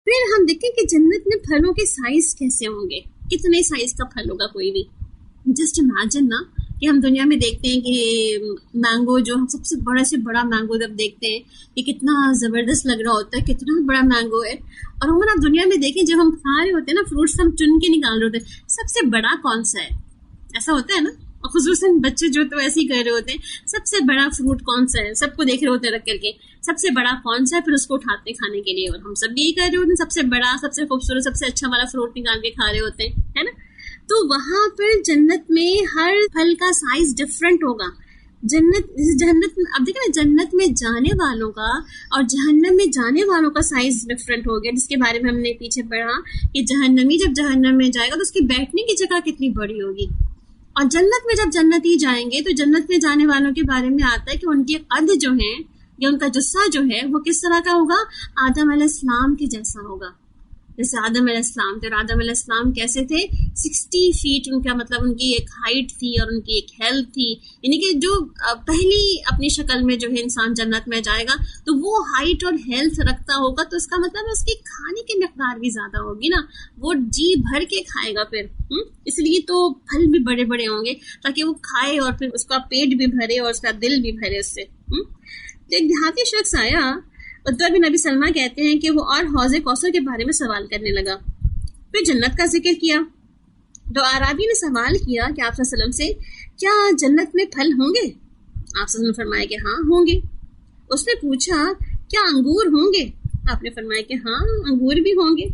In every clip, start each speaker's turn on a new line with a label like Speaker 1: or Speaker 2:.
Speaker 1: پھر ہم دیکھیں کہ جنت میں پھلوں کے سائز کیسے ہوں گے, کتنے سائز کا پھل ہوگا کوئی بھی. جسٹ امیجن نا کہ ہم دنیا میں دیکھتے ہیں کہ مینگو جو ہم سب سے بڑا مینگو جب دیکھتے ہیں کہ کتنا زبردست لگ رہا ہوتا ہے, کتنا بڑا مینگو ہے. اور ہم آپ دنیا میں دیکھیں جب ہم کھا رہے ہوتے ہیں نا فروٹس, ہم چن کے نکال رہے ہوتے ہیں سب سے بڑا کون سا ہے, ایسا ہوتا ہے نا. اور خصوصاً بچے جو تو ایسے ہی کر رہے ہوتے ہیں سب سے بڑا فروٹ کون سا ہے, سب کو دیکھ رہے ہوتے ہیں رکھ کر کے سب سے بڑا کون سا ہے, پھر اس کو اٹھاتے ہیں کھانے کے لیے. اور ہم سب بھی یہی کر رہے ہوتے ہیں, سب سے بڑا, سب سے خوبصورت, سب سے اچھا والا فروٹ نکال کے کھا رہے ہوتے ہیں, ہے نا. تو وہاں پر جنت میں ہر پھل کا سائز ڈفرینٹ ہوگا. جنت اب دیکھیں نا, جنت میں جانے والوں کا اور جہنم میں جانے والوں کا سائز ڈفرینٹ ہو گیا, جس کے بارے میں ہم نے پیچھے پڑھا کہ جہنمی جب جہنم میں جائے گا تو اس کی بیٹھنے کی جگہ کتنی بڑی ہوگی. اور جنت میں جب جنتی جائیں گے تو جنت میں جانے والوں کے بارے میں آتا ہے کہ ان کے قد جو ہیں یا ان کا جسہ جو ہے وہ کس طرح کا ہوگا, آدم علیہ السلام کے جیسا ہوگا. جیسے آدم علیہ السلام تھے, اور آدم علیہ السلام کیسے تھے, 60 فیٹ ان کا مطلب ان کی ایک ہائٹ تھی اور ان کی ایک ہیلتھ تھی. یعنی کہ جو پہلی اپنی شکل میں جو ہے انسان جنت میں جائے گا تو وہ ہائٹ اور ہیلتھ رکھتا ہوگا, تو اس کا مطلب اس کی کھانے کی مقدار بھی زیادہ ہوگی نا, وہ جی بھر کے کھائے گا پھر. اس لیے تو پھل بھی بڑے بڑے ہوں گے تاکہ وہ کھائے اور پھر اس کا پیٹ بھی بھرے اور اس کا دل بھی بھرے اس سے. تو ایک دیہاتی شخص آیا, عتبہ بن ابی سلمہ کہتے ہیں کہ وہ اور حوض کوثر کے بارے میں سوال کرنے لگا. پھر جنت کا ذکر کیا تو اعرابی نے سوال کیا کہ آپ صلی اللہ علیہ وسلم سے, کیا جنت میں پھل ہوں گے؟ آپ صلی اللہ علیہ وسلم نے فرمایا کہ ہاں ہوں گے. اس نے پوچھا کیا انگور ہوں گے؟ آپ نے فرمایا کہ ہاں انگور بھی ہوں گے.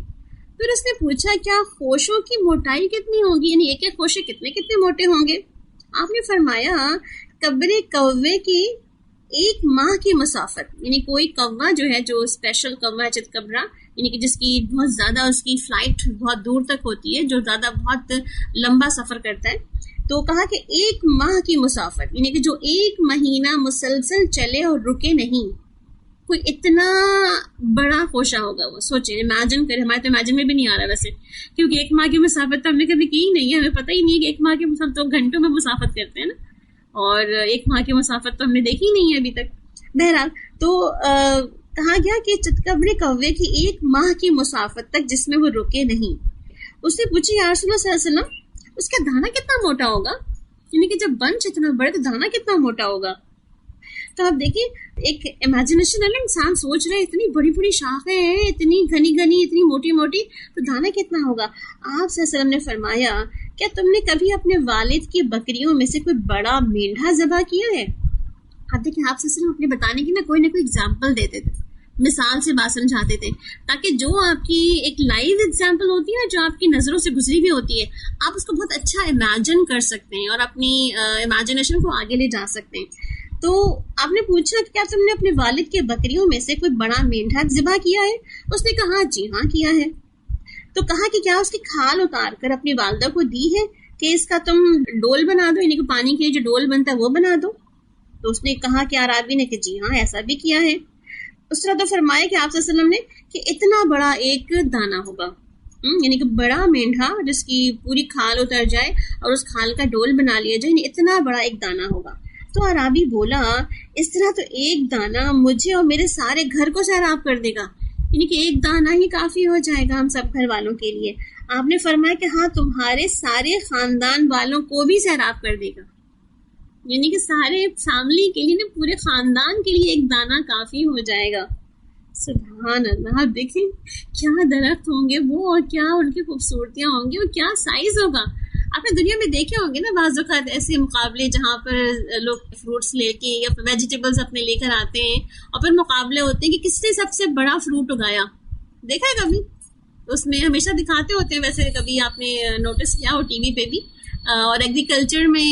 Speaker 1: پھر اس نے پوچھا کیا خوشوں کی موٹائی کتنی ہوگی, یعنی ایک ایک خوشے کتنے موٹے ہوں گے؟ آپ نے فرمایا قبر کوے کی 1 ماہ کی مسافت, یعنی کوئی کوا جو ہے جو اسپیشل کوا ہے چت کبرا, یعنی کہ جس کی بہت زیادہ اس کی فلائٹ بہت دور تک ہوتی ہے, جو زیادہ بہت لمبا سفر کرتا ہے. تو کہا کہ 1 ماہ کی مسافت, یعنی کہ جو 1 مہینہ مسلسل چلے اور رکے نہیں, کوئی اتنا بڑا خوشہ ہوگا. وہ سوچیں, امیجن کریں, ہمارے تو امیجن میں بھی نہیں آ رہا ویسے, کیونکہ 1 ماہ کی مسافت تو ہم نے کبھی کی ہی نہیں ہے, ہمیں پتہ ہی نہیں ہے کہ 1 ماہ کی مسافت تو گھنٹوں میں مسافت کرتے ہیں نا, اور 1 ماہ کی مسافت تو ہم نے دیکھی نہیں ہے ابھی تک. بہرحال تو کہا گیا کہ چتکبر کوے کی 1 ماہ کی مسافت تک جس میں وہ رکے نہیں. اس نے پوچھی یا رسول اللہ صلی اللہ علیہ وسلم اس کا دانا کتنا موٹا ہوگا, یعنی کہ جب بنچ اتنا بڑے تو دانا کتنا موٹا ہوگا. تو آپ دیکھیں ایک امیجنیشن ہے نا, انسان سوچ رہے اتنی بڑی بڑی شاخیں ہیں, اتنی گھنی گھنی, اتنی موٹی موٹی, تو دانا کتنا ہوگا. آپ صلی اللہ علیہ وسلم نے فرمایا کیا تم نے کبھی اپنے والد کی بکریوں میں سے کوئی بڑا مینڈھا ذبح کیا ہے؟ اب دیکھیں آپ صلی اللہ علیہ وسلم اپنے بتانے کی نا کوئی نہ کوئی ایگزامپل دیتے تھے, مثال سے بات سمجھاتے تھے, تاکہ جو آپ کی ایک لائیو ایگزامپل ہوتی ہے, جو آپ کی نظروں سے گزری ہوئی ہوتی ہے, آپ اس کو بہت اچھا امیجن کر سکتے ہیں اور اپنی امیجنیشن کو آگے لے جا سکتے ہیں. تو آپ نے پوچھا کہ کیا تم نے اپنے والد کے بکریوں میں سے کوئی بڑا مینڈھا ذبح کیا ہے؟ اس نے کہا جی ہاں کیا ہے. تو کہا کہ کیا اس کی کھال اتار کر اپنی والدہ کو دی ہے کہ اس کا تم ڈول بنا دو, یعنی کہ پانی کے لیے جو ڈول بنتا ہے وہ بنا دو؟ تو اس نے کہا کہ عربی نے کہ جی ہاں ایسا بھی کیا ہے. اس طرح تو فرمایا کہ آپ صلی اللہ علیہ وسلم نے کہ اتنا بڑا ایک دانہ ہوگا, یعنی کہ بڑا مینڈھا جس کی پوری کھال اتر جائے اور اس کھال کا ڈول بنا لیا جائے, یعنی اتنا بڑا ایک دانہ ہوگا. تو عربی بولا اس طرح تو ایک دانہ مجھے اور میرے سارے گھر کو سیراب کر دے گا, یعنی کہ ایک دانہ ہی کافی ہو جائے گا ہم سب گھر والوں کے لیے. آپ نے فرمایا کہ ہاں تمہارے سارے خاندان والوں کو بھی سیراب کر دے گا, یعنی کہ سارے فیملی کے لیے, پورے خاندان کے لیے ایک دانہ کافی ہو جائے گا. سبحان اللہ. آپ دیکھیں کیا درخت ہوں گے وہ, اور کیا ان کی خوبصورتیاں ہوں گی, اور کیا سائز ہوگا. آپ نے دنیا میں دیکھے ہوں گے نا بعض اوقات ایسے مقابلے جہاں پر لوگ فروٹس لے کے یا ویجیٹیبلز اپنے لے کر آتے ہیں, اور پھر مقابلے ہوتے ہیں کہ کس نے سب سے بڑا فروٹ اگایا. دیکھا ہے کبھی؟ اس میں ہمیشہ دکھاتے ہوتے ہیں, ویسے کبھی آپ نے نوٹس کیا ہو ٹی وی پہ بھی, اور ایگریکلچر میں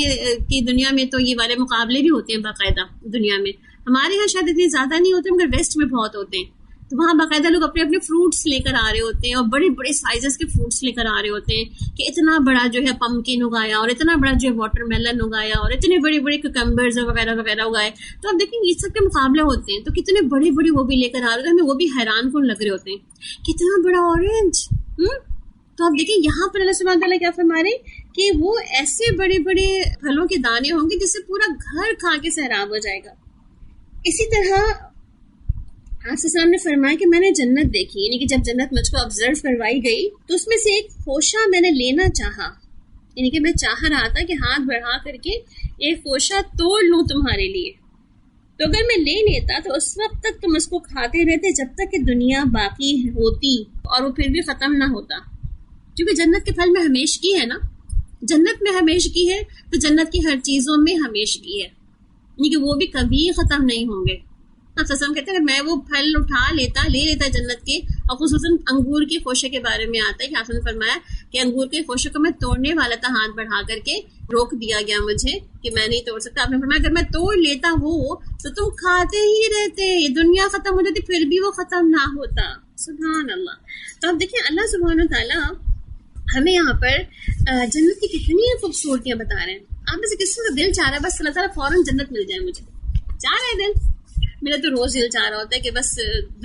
Speaker 1: کی دنیا میں تو یہ والے مقابلے بھی ہوتے ہیں باقاعدہ دنیا میں. ہمارے یہاں شاید اتنے زیادہ نہیں ہوتے مگر ویسٹ میں بہت ہوتے ہیں. تو وہاں باقاعدہ لوگ اپنے اپنے فروٹس لے کر آ رہے ہوتے ہیں, اور بڑے بڑے سائزز کے فروٹس لے کر آ رہے ہوتے ہیں کہ اتنا بڑا جو ہے پمکن اگایا, اور اتنا بڑا جو ہے واٹر میلن اگایا, اور اتنے بڑے بڑے ککمبرز وغیرہ وغیرہ اگائے. تو آپ دیکھیں یہ سب کے مقابلے ہوتے ہیں, تو کتنے بڑے بڑے وہ بھی لے کر آ رہے ہیں, ہمیں وہ بھی حیران کن لگ رہے ہوتے ہیں, کتنا بڑا اورنج. تو آپ دیکھیں یہاں پر اللہ سبحانہ تعالیٰ کیا فرما رہے ہیں کہ وہ ایسے بڑے بڑے پھلوں کے دانے ہوں گے جس سے پورا گھر کھا کے سیراب ہو جائے گا. اسی طرح آپ سے نے فرمایا کہ میں نے جنت دیکھی، یعنی کہ جب جنت مجھ کو آبزرو کروائی گئی تو اس میں سے ایک خوشہ میں نے لینا چاہا، یعنی کہ میں چاہ رہا تھا کہ ہاتھ بڑھا کر کے ایک خوشہ توڑ لوں تمہارے لیے، تو اگر میں لے لیتا تو اس وقت تک تم اس کو کھاتے رہتے جب تک کہ دنیا باقی ہوتی، اور وہ پھر بھی ختم نہ ہوتا، کیونکہ جنت کے پھل میں ہمیشگی ہے نا، جنت میں ہمیشگی ہے تو جنت کی ہر چیزوں میں ہمیشگی ہے، یعنی کہ وہ بھی کبھی ختم نہیں ہوں گے۔ آپ سسم کہتے ہیں کہ میں وہ پھل لے لیتا جنت کے، اور خصوصاً انگور کے خوشے کے بارے میں آتا ہے کہ آپ نے فرمایا کہ انگور کے خوشے کو میں توڑنے والا تھا، ہاتھ بڑھا کر کے روک دیا گیا مجھے کہ میں نہیں توڑ سکتا۔ آپ نے فرمایا اگر میں توڑ لیتا وہ تو تم کھاتے ہی رہتے، دنیا ختم ہو جاتی پھر بھی وہ ختم نہ ہوتا۔ سبحان اللہ۔ تو اب دیکھیں اللہ سبحانہ تعالیٰ ہمیں یہاں پر جنت کی کتنی خوبصورتیاں بتا رہے ہیں۔ آپ میں سے کسی کا دل چاہ رہا ہے بس اللہ تعالیٰ فوراً جنت مل جائے، مجھے چاہ رہے دل، میرا تو روز دل چاہ رہا ہوتا ہے کہ بس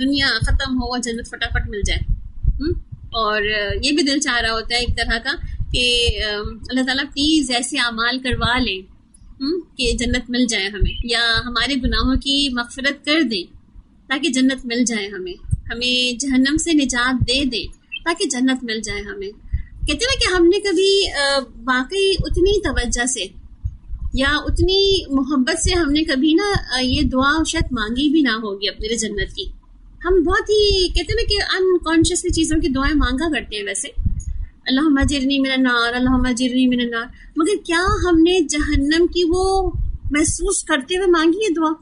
Speaker 1: دنیا ختم ہو اور جنت فٹافٹ مل جائے، اور یہ بھی دل چاہ رہا ہوتا ہے ایک طرح کا کہ اللہ تعالیٰ پلیز ایسے اعمال کروا لیں کہ جنت مل جائے ہمیں، یا ہمارے گناہوں کی مغفرت کر دیں تاکہ جنت مل جائے ہمیں جہنم سے نجات دے دیں تاکہ جنت مل جائے ہمیں۔ کہتے ہیں کہ ہم نے کبھی واقعی اتنی توجہ سے یا اتنی محبت سے ہم نے کبھی نا یہ دعا شاید مانگی بھی نہ ہوگی اپنے لیے جنت کی۔ ہم بہت ہی کہتے ہیں کہ انکانشیسلی چیزوں کی دعائیں مانگا کرتے ہیں ویسے، اللہم اجرنی من النار، اللہم اجرنی من النار، مگر کیا ہم نے جہنم کی وہ محسوس کرتے ہوئے مانگی ہے دعا؟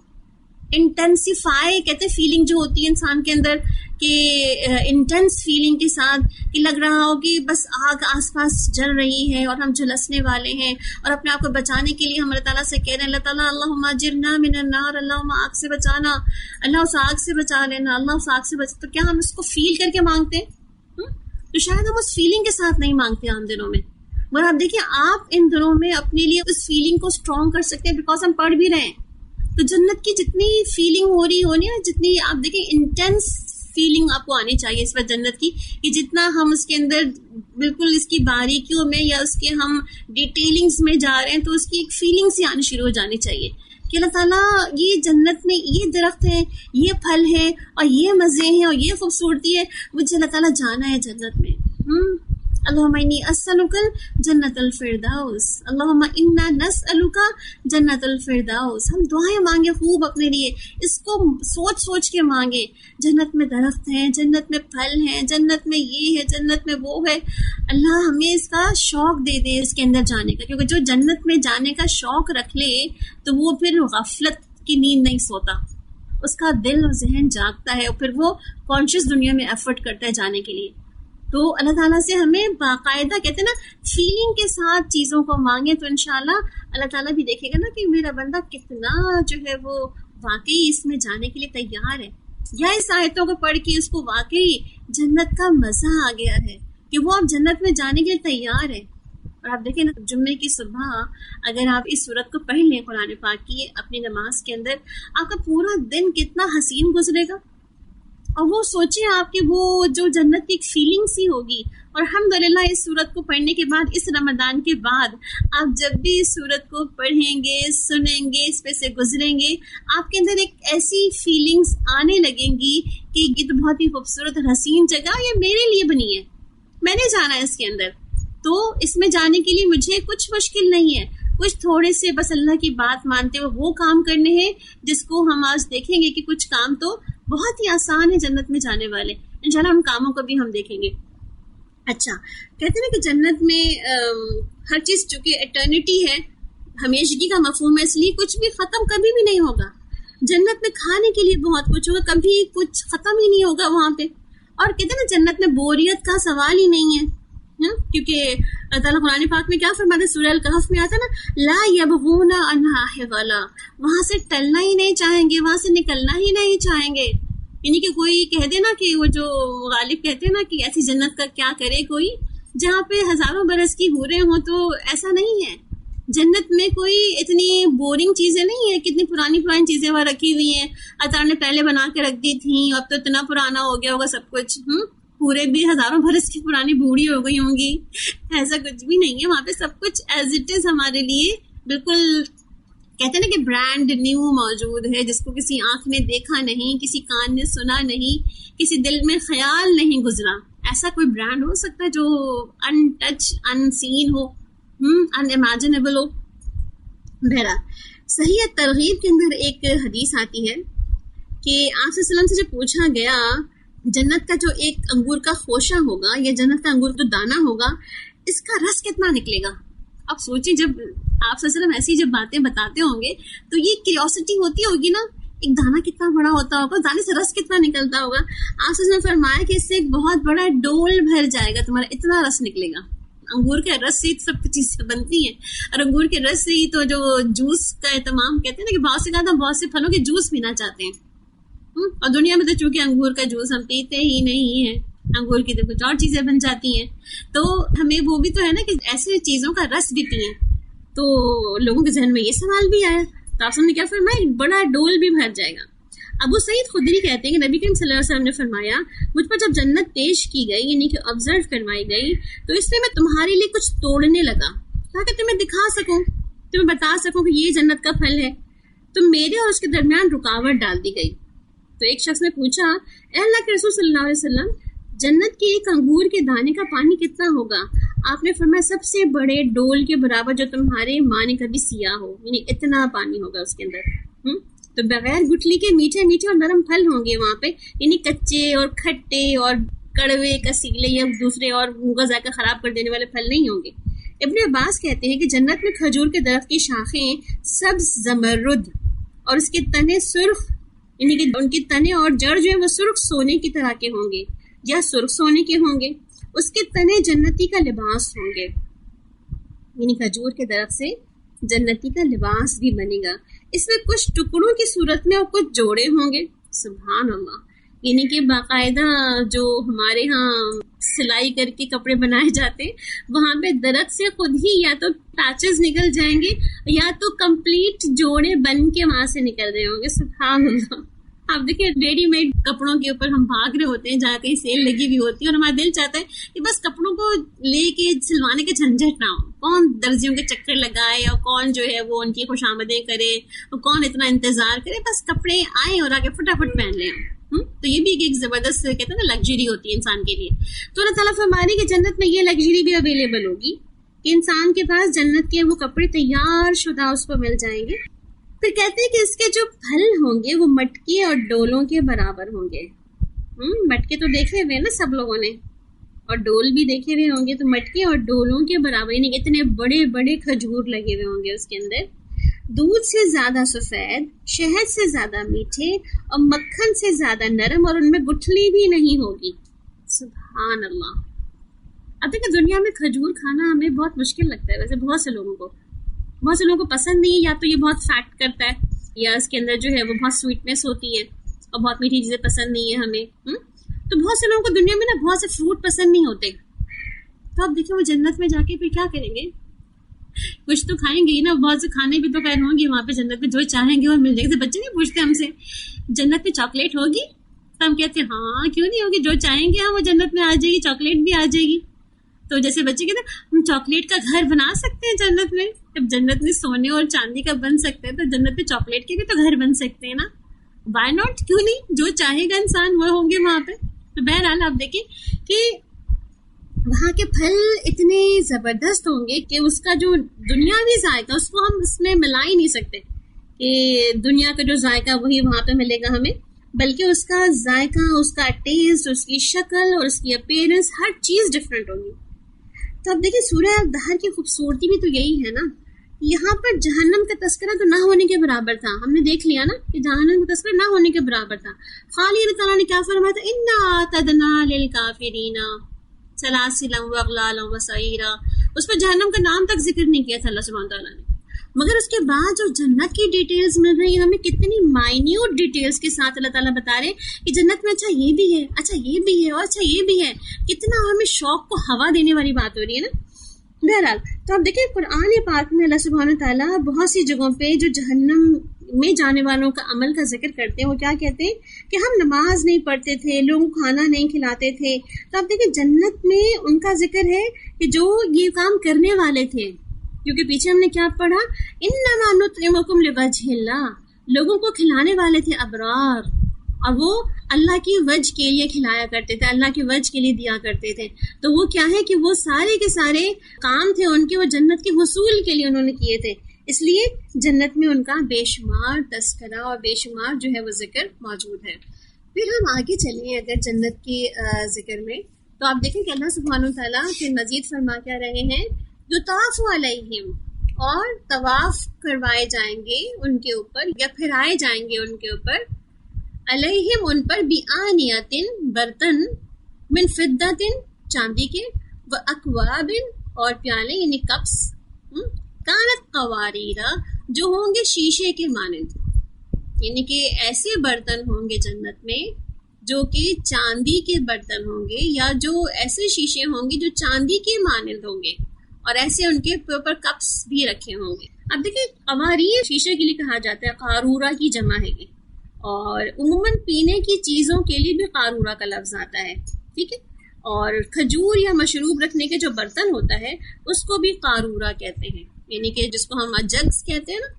Speaker 1: انٹینسیفائی کہتے ہیں فیلنگ جو ہوتی ہے انسان کے اندر، کہ انٹینس فیلنگ کے ساتھ کہ لگ رہا ہو کہ بس آگ آس پاس جل رہی ہے اور ہم جھلسنے والے ہیں، اور اپنے آپ کو بچانے کے لیے ہم اللہ تعالیٰ سے کہہ رہے ہیں اللہ تعالیٰ اللہم اجرنا من النار، اللہم آگ سے بچانا، اللہ اس آگ سے بچا لینا، اللہ اس آگ سے بچا۔ تو کیا ہم اس کو فیل کر کے مانگتے ہیں؟ تو شاید ہم اس فیلنگ کے ساتھ نہیں مانگتے عام دنوں میں، مگر آپ دیکھیں آپ ان دنوں میں اپنے لیے اس فیلنگ کو اسٹرانگ کر سکتے ہیں، بیکاز ہم پڑھ بھی رہے ہیں۔ تو جنت کی جتنی فیلنگ ہو رہی ہونی ہے، جتنی آپ دیکھیں انٹینس فیلنگ آپ کو آنی چاہیے اس وقت جنت کی، کہ جتنا ہم اس کے اندر بالکل اس کی باریکیوں میں یا اس کے ہم ڈیٹیلنگز میں جا رہے ہیں تو اس کی ایک فیلنگ سی آنی شروع ہو جانی چاہیے کہ اللہ تعالیٰ یہ جنت میں یہ درخت ہے، یہ پھل ہے، اور یہ مزے ہیں اور یہ خوبصورتی ہے، مجھے اللہ تعالیٰ جانا ہے جنت میں۔ اللہم انی اسألک جنت الفردوس، اللہم انا نسألک جنت الفردوس۔ ہم دعائیں مانگے خوب اپنے لیے، اس کو سوچ سوچ کے مانگے، جنت میں درخت ہیں، جنت میں پھل ہیں، جنت میں یہ ہے، جنت میں وہ ہے۔ اللہ ہمیں اس کا شوق دے دے اس کے اندر جانے کا، کیونکہ جو جنت میں جانے کا شوق رکھ لے تو وہ پھر غفلت کی نیند نہیں سوتا، اس کا دل اور ذہن جاگتا ہے، اور پھر وہ کانشیس دنیا میں ایفرٹ کرتا ہے جانے کے لیے۔ تو اللہ تعالیٰ سے ہمیں باقاعدہ کہتے ہیں نا فیلنگ کے ساتھ چیزوں کو مانگیں، تو انشاءاللہ اللہ تعالیٰ بھی دیکھے گا نا کہ میرا بندہ کتنا جو ہے وہ واقعی اس میں جانے کے لیے تیار ہے، یا اس آیتوں کو پڑھ کے اس کو واقعی جنت کا مزہ آ گیا ہے کہ وہ اب جنت میں جانے کے لیے تیار ہے۔ اور آپ دیکھیں نا جمعے کی صبح اگر آپ اس صورت کو پڑھ لیں قرآن پاک کی اپنی نماز کے اندر، آپ کا پورا دن کتنا حسین گزرے گا، اور وہ سوچیں آپ کہ وہ جو جنت کی ایک فیلنگ سی ہوگی۔ اور الحمدللہ اس سورت کو پڑھنے کے بعد، اس رمضان کے بعد آپ جب بھی اس سورت کو پڑھیں گے، سنیں گے، اس پہ سے گزریں گے، آپ کے اندر ایک ایسی فیلنگز آنے لگیں گی کہ یہ تو بہت ہی خوبصورت اور حسین جگہ یہ میرے لیے بنی ہے، میں نے جانا ہے اس کے اندر، تو اس میں جانے کے لیے مجھے کچھ مشکل نہیں ہے، کچھ تھوڑے سے بس اللہ کی بات مانتے ہوئے وہ کام کرنے ہیں جس کو ہم آج دیکھیں گے کہ کچھ کام تو بہت ہی آسان ہے جنت میں جانے والے، انشاءاللہ ان کاموں کو بھی ہم دیکھیں گے۔ اچھا کہتے ہیں کہ جنت میں ہر چیز چونکہ ایٹرنیٹی ہے، ہمیشگی کا مفہوم ہے، اس لیے کچھ بھی ختم کبھی بھی نہیں ہوگا۔ جنت میں کھانے کے لیے بہت کچھ ہوگا، کبھی کچھ ختم ہی نہیں ہوگا وہاں پہ۔ اور کہتے ہیں نا جنت میں بوریت کا سوال ہی نہیں ہے، کیونکہ اللہ تعالیٰ قرآن پاک میں کیا فرماتا ہے، سورہ الکہف میں آتا ہے نا، لا یبغون عنہا حولا، وہاں سے ٹلنا ہی نہیں چاہیں گے، وہاں سے نکلنا ہی نہیں چاہیں گے۔ یعنی کہ کوئی کہہ دے نا کہ وہ جو غالب کہتے ہیں نا کہ ایسی جنت کا کیا کرے کوئی جہاں پہ ہزاروں برس کی حوریں ہوں، تو ایسا نہیں ہے۔ جنت میں کوئی اتنی بورنگ چیزیں نہیں ہیں، کتنی پرانی پرانی چیزیں وہاں رکھی ہوئی ہیں، اللہ تعالیٰ نے پہلے بنا کے رکھ دی تھیں، اب تو اتنا پرانا ہو گیا ہوگا سب کچھ، پورے بھی ہزاروں برس کی پرانی بوڑھی ہو گئی ہوں گی، ایسا کچھ بھی نہیں ہے وہاں پہ، سب کچھ ایز اٹ از ہمارے لیے بالکل کہتے ہیں نا کہ برانڈ نیو موجود ہے جس کو کسی آنکھ نے دیکھا نہیں, کسی کان نے سنا نہیں, کسی دل میں خیال نہیں گزرا. ایسا کوئی برانڈ ہو سکتا ہے جو in touch, in scene who, in imaginable ہو. بہرحال صحیح ترغیب کے اندر ایک حدیث آتی ہے کہ آپ صلی اللہ علیہ وسلم سے جب پوچھا گیا جنت کا جو ایک انگور کا خوشہ ہوگا یا جنت کا انگور کا دانہ ہوگا, اس کا رس کتنا نکلے گا. اب سوچیں جب آپ صلی اللہ علیہ وسلم ایسی جب باتیں بتاتے ہوں گے تو یہ کیوریوسٹی ہوتی نا, ایک دانہ کتنا بڑا ہوتا ہوگا, دانے سے رس کتنا نکلتا ہوگا. آپ صلی اللہ علیہ وسلم نے فرمایا کہ اس سے ایک بہت بڑا ڈول بھر جائے گا تمہارا, اتنا رس نکلے گا. انگور کے رس سے سب چیزیں بنتی ہیں, اور انگور کے رس سے ہی تو جو جوس کا اہتمام کہتے ہیں نا کہ بہت سے زیادہ بہت سے پھلوں کے جوس پینا چاہتے ہیں. اور دنیا میں تو چونکہ انگور کا جوس ہم پیتے ہی نہیں ہیں, انگور کی تو کچھ اور چیزیں بن جاتی ہیں, تو ہمیں وہ بھی تو ہے نا کہ ایسے چیزوں کا رس بھی پئیں. تو لوگوں کے ذہن میں یہ سوال بھی آیا, تو آپ نے کیا فرمایا, بڑا ڈول بھی بھر جائے گا. ابو سعید خدری کہتے ہیں کہ نبی کریم صلی اللہ علیہ وسلم نے فرمایا مجھ پر جب جنت پیش کی گئی یعنی کہ آبزرو کروائی گئی تو اس میں تمہارے لیے کچھ توڑنے لگا تاکہ تمہیں دکھا سکوں, تمہیں بتا سکوں کہ یہ جنت کا پھل ہے. تو میرے اور اس کے درمیان رکاوٹ ڈال دی گئی. تو ایک شخص نے پوچھا, اے اللہ کے رسول صلی اللہ علیہ وسلم, جنت کے ایک انگور کے دانے کا پانی کتنا ہوگا؟ آپ نے فرمایا سب سے بڑے ڈول کے برابر جو تمہارے ماں نے کبھی سیا ہو, یعنی اتنا پانی ہوگا اس کے اندر. تو بغیر گٹلی کے میٹھے میٹھے اور نرم پھل ہوں گے وہاں پہ, یعنی کچے اور کھٹے اور کڑوے کسیلے یا دوسرے اور منہ کا ذائقہ خراب کر دینے والے پھل نہیں ہوں گے. ابن عباس کہتے ہیں کہ جنت میں کھجور کے درخت کی شاخیں سبز زمرد اور اس کے تنے سرخ, یعنی کہ ان کے تنے اور جڑ جو ہے وہ سرخ سونے کی طرح کے ہوں گے یا سرخ سونے کے ہوں گے. اس کے تنے جنتی کا لباس ہوں گے, یعنی کھجور کے درخت سے جنتی کا لباس بھی بنے گا. اس میں کچھ ٹکڑوں کی صورت میں اور کچھ جوڑے ہوں گے. سبحان اللہ, یعنی کہ باقاعدہ جو ہمارے ہاں سلائی کر کے کپڑے بنائے جاتے وہاں پہ درخت سے خود ہی یا تو پیچز نکل جائیں گے یا تو کمپلیٹ جوڑے بن کے وہاں سے نکل رہے ہوں گے. سبحان اللہ. آپ دیکھیں ریڈی میڈ کپڑوں کے اوپر ہم بھاگ رہے ہوتے ہیں جہاں کہیں سیل لگی ہوئی ہوتی ہے اور ہمارا دل چاہتا ہے کہ بس کپڑوں کو لے کے سلوانے کے جھنجھٹ نہ ہو, کون درزیوں کے چکر لگائے اور کون جو ہے وہ ان کی خوش آمدیں کرے اور کون اتنا انتظار کرے, بس کپڑے آئیں اور آگے فٹافٹ پہن لیں. تو یہ بھی ایک زبردست کہتے ہیں نا لگژری ہوتی ہے انسان کے لیے. تو اللہ تعالیٰ فرما رہے کہ جنت میں یہ لگژری بھی اویلیبل ہوگی کہ انسان کے پاس جنت کے وہ کپڑے تیار شدہ اس کو مل جائیں گے. پھر کہتے ہیں کہ اس کے جو پھل ہوں گے وہ مٹکے اور ڈولوں کے برابر ہوں گے. مٹکے تو دیکھے ہوئے نا سب لوگوں نے, اور ڈول بھی دیکھے ہوئے ہوں گے. تو مٹکے اور ڈولوں کے برابر, یعنی اتنے بڑے بڑے کھجور لگے ہوئے ہوں گے اس کے اندر. دودھ سے زیادہ سفید, شہد سے زیادہ میٹھے اور مکھن سے زیادہ نرم, اور ان میں گٹھلی بھی نہیں ہوگی. سبحان اللہ. اب دیکھیں دنیا میں کھجور کھانا ہمیں بہت مشکل لگتا ہے ویسے, بہت سے لوگوں کو پسند نہیں ہے, یا تو یہ بہت فیٹ کرتا ہے یا اس کے اندر جو ہے وہ بہت سویٹنس ہوتی ہے اور بہت میٹھی چیزیں پسند نہیں ہے ہمیں. تو بہت سے لوگوں کو دنیا میں نا بہت سے فروٹ پسند نہیں ہوتے. تو اب دیکھیں وہ جنت میں جا کے پھر کیا کریں گے, کچھ تو کھائیں گے ہی نا. بہت سے کھانے بھی تو خیر ہوں گے وہاں پہ جنت میں, جو چاہیں گے وہ مل جائے گا. بچے نہیں پوچھتے ہم سے جنت میں چاکلیٹ ہوگی, تو ہم کہتے ہیں ہاں کیوں نہیں ہوگی, جو چاہیں گے وہ جنت میں آ جائے گی, چاکلیٹ بھی آ جائے گی. تو جیسے بچے کہتے ہیں ہم چاکلیٹ کا گھر بنا سکتے ہیں جنت میں. جب جنت میں سونے اور چاندی کا بن سکتے ہیں تو جنت میں چاکلیٹ کے بھی تو گھر بن سکتے ہیں نا. وائی ناٹ, کیوں نہیں, جو چاہے گا انسان وہ ہوں گے وہاں پہ. تو بہرحال آپ دیکھیں کہ وہاں کے پھل اتنے زبردست ہوں گے کہ اس کا جو دنیاوی ذائقہ اس کو ہم اس میں ملا ہی نہیں سکتے کہ دنیا کا جو ذائقہ وہی وہاں پہ ملے گا ہمیں, بلکہ اس کا ذائقہ, اس کا ٹیسٹ, اس کی شکل اور اس کی اپیرنس ہر چیز ڈفرینٹ ہوگی. تو اب دیکھیں سورہ الدہر کی خوبصورتی بھی تو یہی ہے نا. یہاں پر جہنم کا تذکرہ تو نہ ہونے کے برابر تھا, ہم نے دیکھ لیا نا کہ جہنم کا تذکرہ نہ ہونے کے برابر تھا. خالی اللہ تعالیٰ نے کیا فرمایا تھا, اِنَّا أَعْتَدْنَا لِلْكَافِرِينَ سَلَاسِلًا وَأَغْلَالًا وَسَعِيرًا. اس پر جہنم کا نام تک ذکر نہیں کیا تھا اللہ سبحانہ تعالیٰ نے. مگر اس کے بعد جو جنت کی ڈیٹیلز مل رہی ہیں ہمیں, کتنی مائنیوٹ ڈیٹیلز کے ساتھ اللہ تعالیٰ بتا رہے کہ جنت میں اچھا یہ بھی ہے, اچھا یہ بھی ہے, اور اچھا یہ بھی ہے. کتنا ہمیں شوق کو ہوا دینے والی بات ہو رہی ہے نا. بہرحال تو اب دیکھیں قرآن پاک میں اللہ سبحانہ تعالیٰ بہت سی جگہوں پہ جو جہنم میں جانے والوں کا عمل کا ذکر کرتے ہیں. وہ کیا کہتے ہیں کہ ہم نماز نہیں پڑھتے تھے, لوگوں کو کھانا نہیں کھلاتے تھے. تو اب دیکھیں جنت میں ان کا ذکر ہے کہ جو یہ کام کرنے والے تھے کیونکہ پیچھے ہم نے کیا پڑھا، انما نطعمکم لوجہ اللہ، لوگوں کو کھلانے والے تھے ابرار، اور وہ اللہ کی وجہ کے لیے کھلایا کرتے تھے، اللہ کی وجہ کے لیے دیا کرتے تھے. تو وہ کیا ہے کہ وہ سارے کے سارے کام تھے ان کے، وہ جنت کے حصول کے لیے انہوں نے کیے تھے، اس لیے جنت میں ان کا بے شمار تذکرہ اور بے شمار جو ہے وہ ذکر موجود ہے. پھر ہم آگے چلیں اگر جنت کی ذکر میں، تو آپ دیکھیں کہ اللہ سبحانہ وتعالیٰ پھر مزید فرما کیا رہے ہیں، یطاف علیہم، اور طواف کروائے جائیں گے ان کے اوپر یا پھرائے جائیں گے ان کے اوپر، علیہم ان پر، بآنیۃ برتن، من فضۃ چاندی کے، و اکواب اور پیالے یعنی کپس، کانت قواریرا جو ہوں گے شیشے کے مانند، یعنی کہ ایسے برتن ہوں گے جنت میں جو کہ چاندی کے برتن ہوں گے، یا جو ایسے شیشے ہوں گے جو چاندی کے مانند ہوں گے، اور ایسے ان کے اوپر کپس بھی رکھے ہوں گے. اب دیکھیں قواریر شیشے کے لیے کہا جاتا ہے، قارورہ کی جمع ہے یہ، اور عموماً پینے کی چیزوں کے لیے بھی قارورہ کا لفظ آتا ہے، ٹھیک ہے. اور کھجور یا مشروب رکھنے کے جو برتن ہوتا ہے اس کو بھی قارورہ کہتے ہیں، یعنی کہ جس کو ہم جگز کہتے ہیں نا.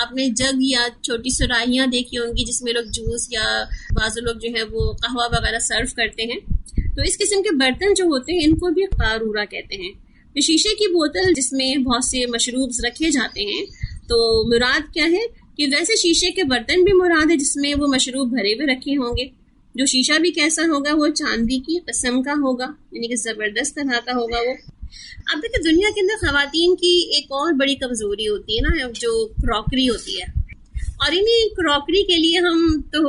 Speaker 1: آپ نے جگ یا چھوٹی سرائیاں دیکھی ہوں گی جس میں لوگ جوس یا بعض لوگ جو ہے وہ قہوہ وغیرہ سرو کرتے ہیں، تو اس قسم کے برتن جو ہوتے ہیں ان کو بھی قارورہ کہتے ہیں. تو شیشے کی بوتل جس میں بہت سے مشروبز رکھے جاتے ہیں، تو مراد کیا ہے کہ ویسے شیشے کے برتن بھی مراد ہے جس میں وہ مشروب بھرے ہوئے رکھے ہوں گے. جو شیشہ بھی کیسا ہوگا، وہ چاندی کی قسم کا ہوگا، یعنی کہ زبردست طرح کا ہوگا وہ. اب دیکھیں دنیا کے اندر خواتین کی ایک اور بڑی کمزوری ہوتی ہے نا، جو کراکری ہوتی ہے، اور انہیں کراکری کے لیے ہم تو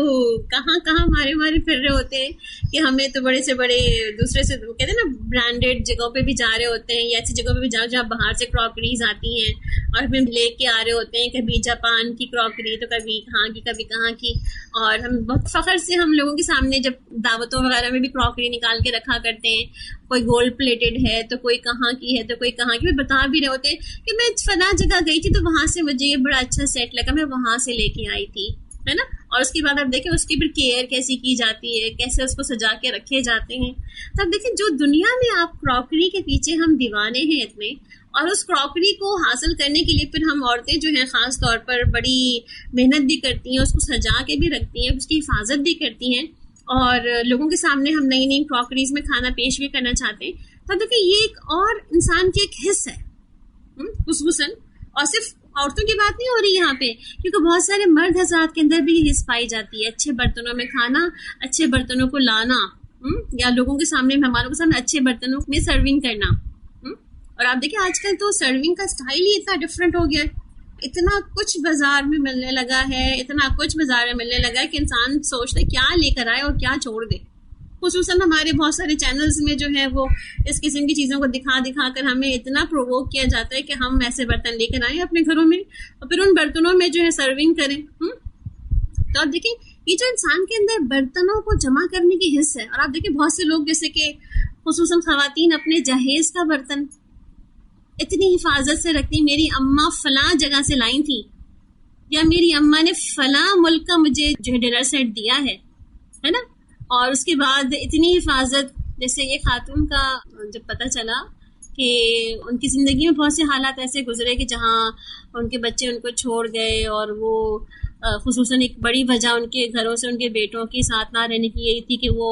Speaker 1: کہاں کہاں مارے پھر رہے ہوتے ہیں کہ ہمیں تو بڑے سے بڑے دوسرے سے کہتے ہیں نا برانڈیڈ جگہوں پہ بھی جا رہے ہوتے ہیں، یا ایسی جگہوں پہ بھی جہاں باہر سے کراکریز آتی ہیں اور ہمیں لے کے آ رہے ہوتے ہیں، کبھی جاپان کی کراکری تو کبھی کہاں کی کبھی کہاں کی. اور ہم بہت فخر سے ہم لوگوں کے سامنے جب دعوتوں وغیرہ میں بھی کراکری نکال کے رکھا کرتے ہیں، کوئی گولڈ پلیٹڈ ہے تو کوئی کہاں کی ہے تو کوئی کہاں کی، بتا بھی رہے ہوتے ہیں کہ میں فلاں جگہ گئی تھی تو وہاں سے مجھے یہ بڑا اچھا سیٹ لگا، میں وہاں سے لے کے آئی تھی، ہے نا. اور اس کے بعد آپ دیکھیں اس کی پھر کیئر کیسی کی جاتی ہے، کیسے اس کو سجا کے رکھے جاتے ہیں. تو آپ دیکھیں جو دنیا میں آپ کراکری کے پیچھے ہم دیوانے ہیں اتنے، اور اس کراکری کو حاصل کرنے کے لیے پھر ہم عورتیں جو ہیں خاص طور پر بڑی محنت بھی کرتی ہیں، اس کو سجا کے بھی رکھتی ہیں، اس کی حفاظت بھی کرتی ہیں، اور لوگوں کے سامنے ہم نئی نئی کراکریز میں کھانا پیش بھی کرنا چاہتے ہیں. تو دیکھیں یہ ایک اور انسان کی ایک حص ہے خصوصاً، اور صرف عورتوں کی بات نہیں ہو رہی یہاں پہ، کیونکہ بہت سارے مرد حضرات کے اندر بھی یہ حص پائی جاتی ہے، اچھے برتنوں میں کھانا، اچھے برتنوں کو لانا، یا لوگوں کے سامنے مہمانوں کے سامنے اچھے برتنوں میں سرونگ کرنا. اور آپ دیکھیں آج کل تو سرونگ کا سٹائل ہی اتنا ڈفرینٹ ہو گیا ہے، اتنا کچھ بازار میں ملنے لگا ہے، اتنا کچھ بازار میں ملنے لگا ہے کہ انسان سوچتا ہے کیا لے کر آئے اور کیا چھوڑ دے. خصوصاً ہمارے بہت سارے چینلز میں جو ہے وہ اس قسم کی چیزوں کو دکھا کر ہمیں اتنا پرووک کیا جاتا ہے کہ ہم ایسے برتن لے کر آئیں اپنے گھروں میں اور پھر ان برتنوں میں جو ہے سرونگ کریں. تو آپ دیکھیں یہ جو انسان کے اندر برتنوں کو جمع کرنے کی حص ہے، اور آپ دیکھیں بہت سے لوگ جیسے کہ خصوصاً خواتین اپنے جہیز کا برتن اتنی حفاظت سے رکھتی، میری اماں فلاں جگہ سے لائی تھی، یا میری اماں نے فلاں ملک کا مجھے جو ہے ڈنر سیٹ دیا ہے نا. اور اس کے بعد اتنی حفاظت، جیسے یہ خاتون کا جب پتہ چلا کہ ان کی زندگی میں بہت سے حالات ایسے گزرے کہ جہاں ان کے بچے ان کو چھوڑ گئے، اور وہ خصوصاً ایک بڑی وجہ ان کے گھروں سے ان کے بیٹوں کے ساتھ نہ رہنے کی یہی تھی کہ وہ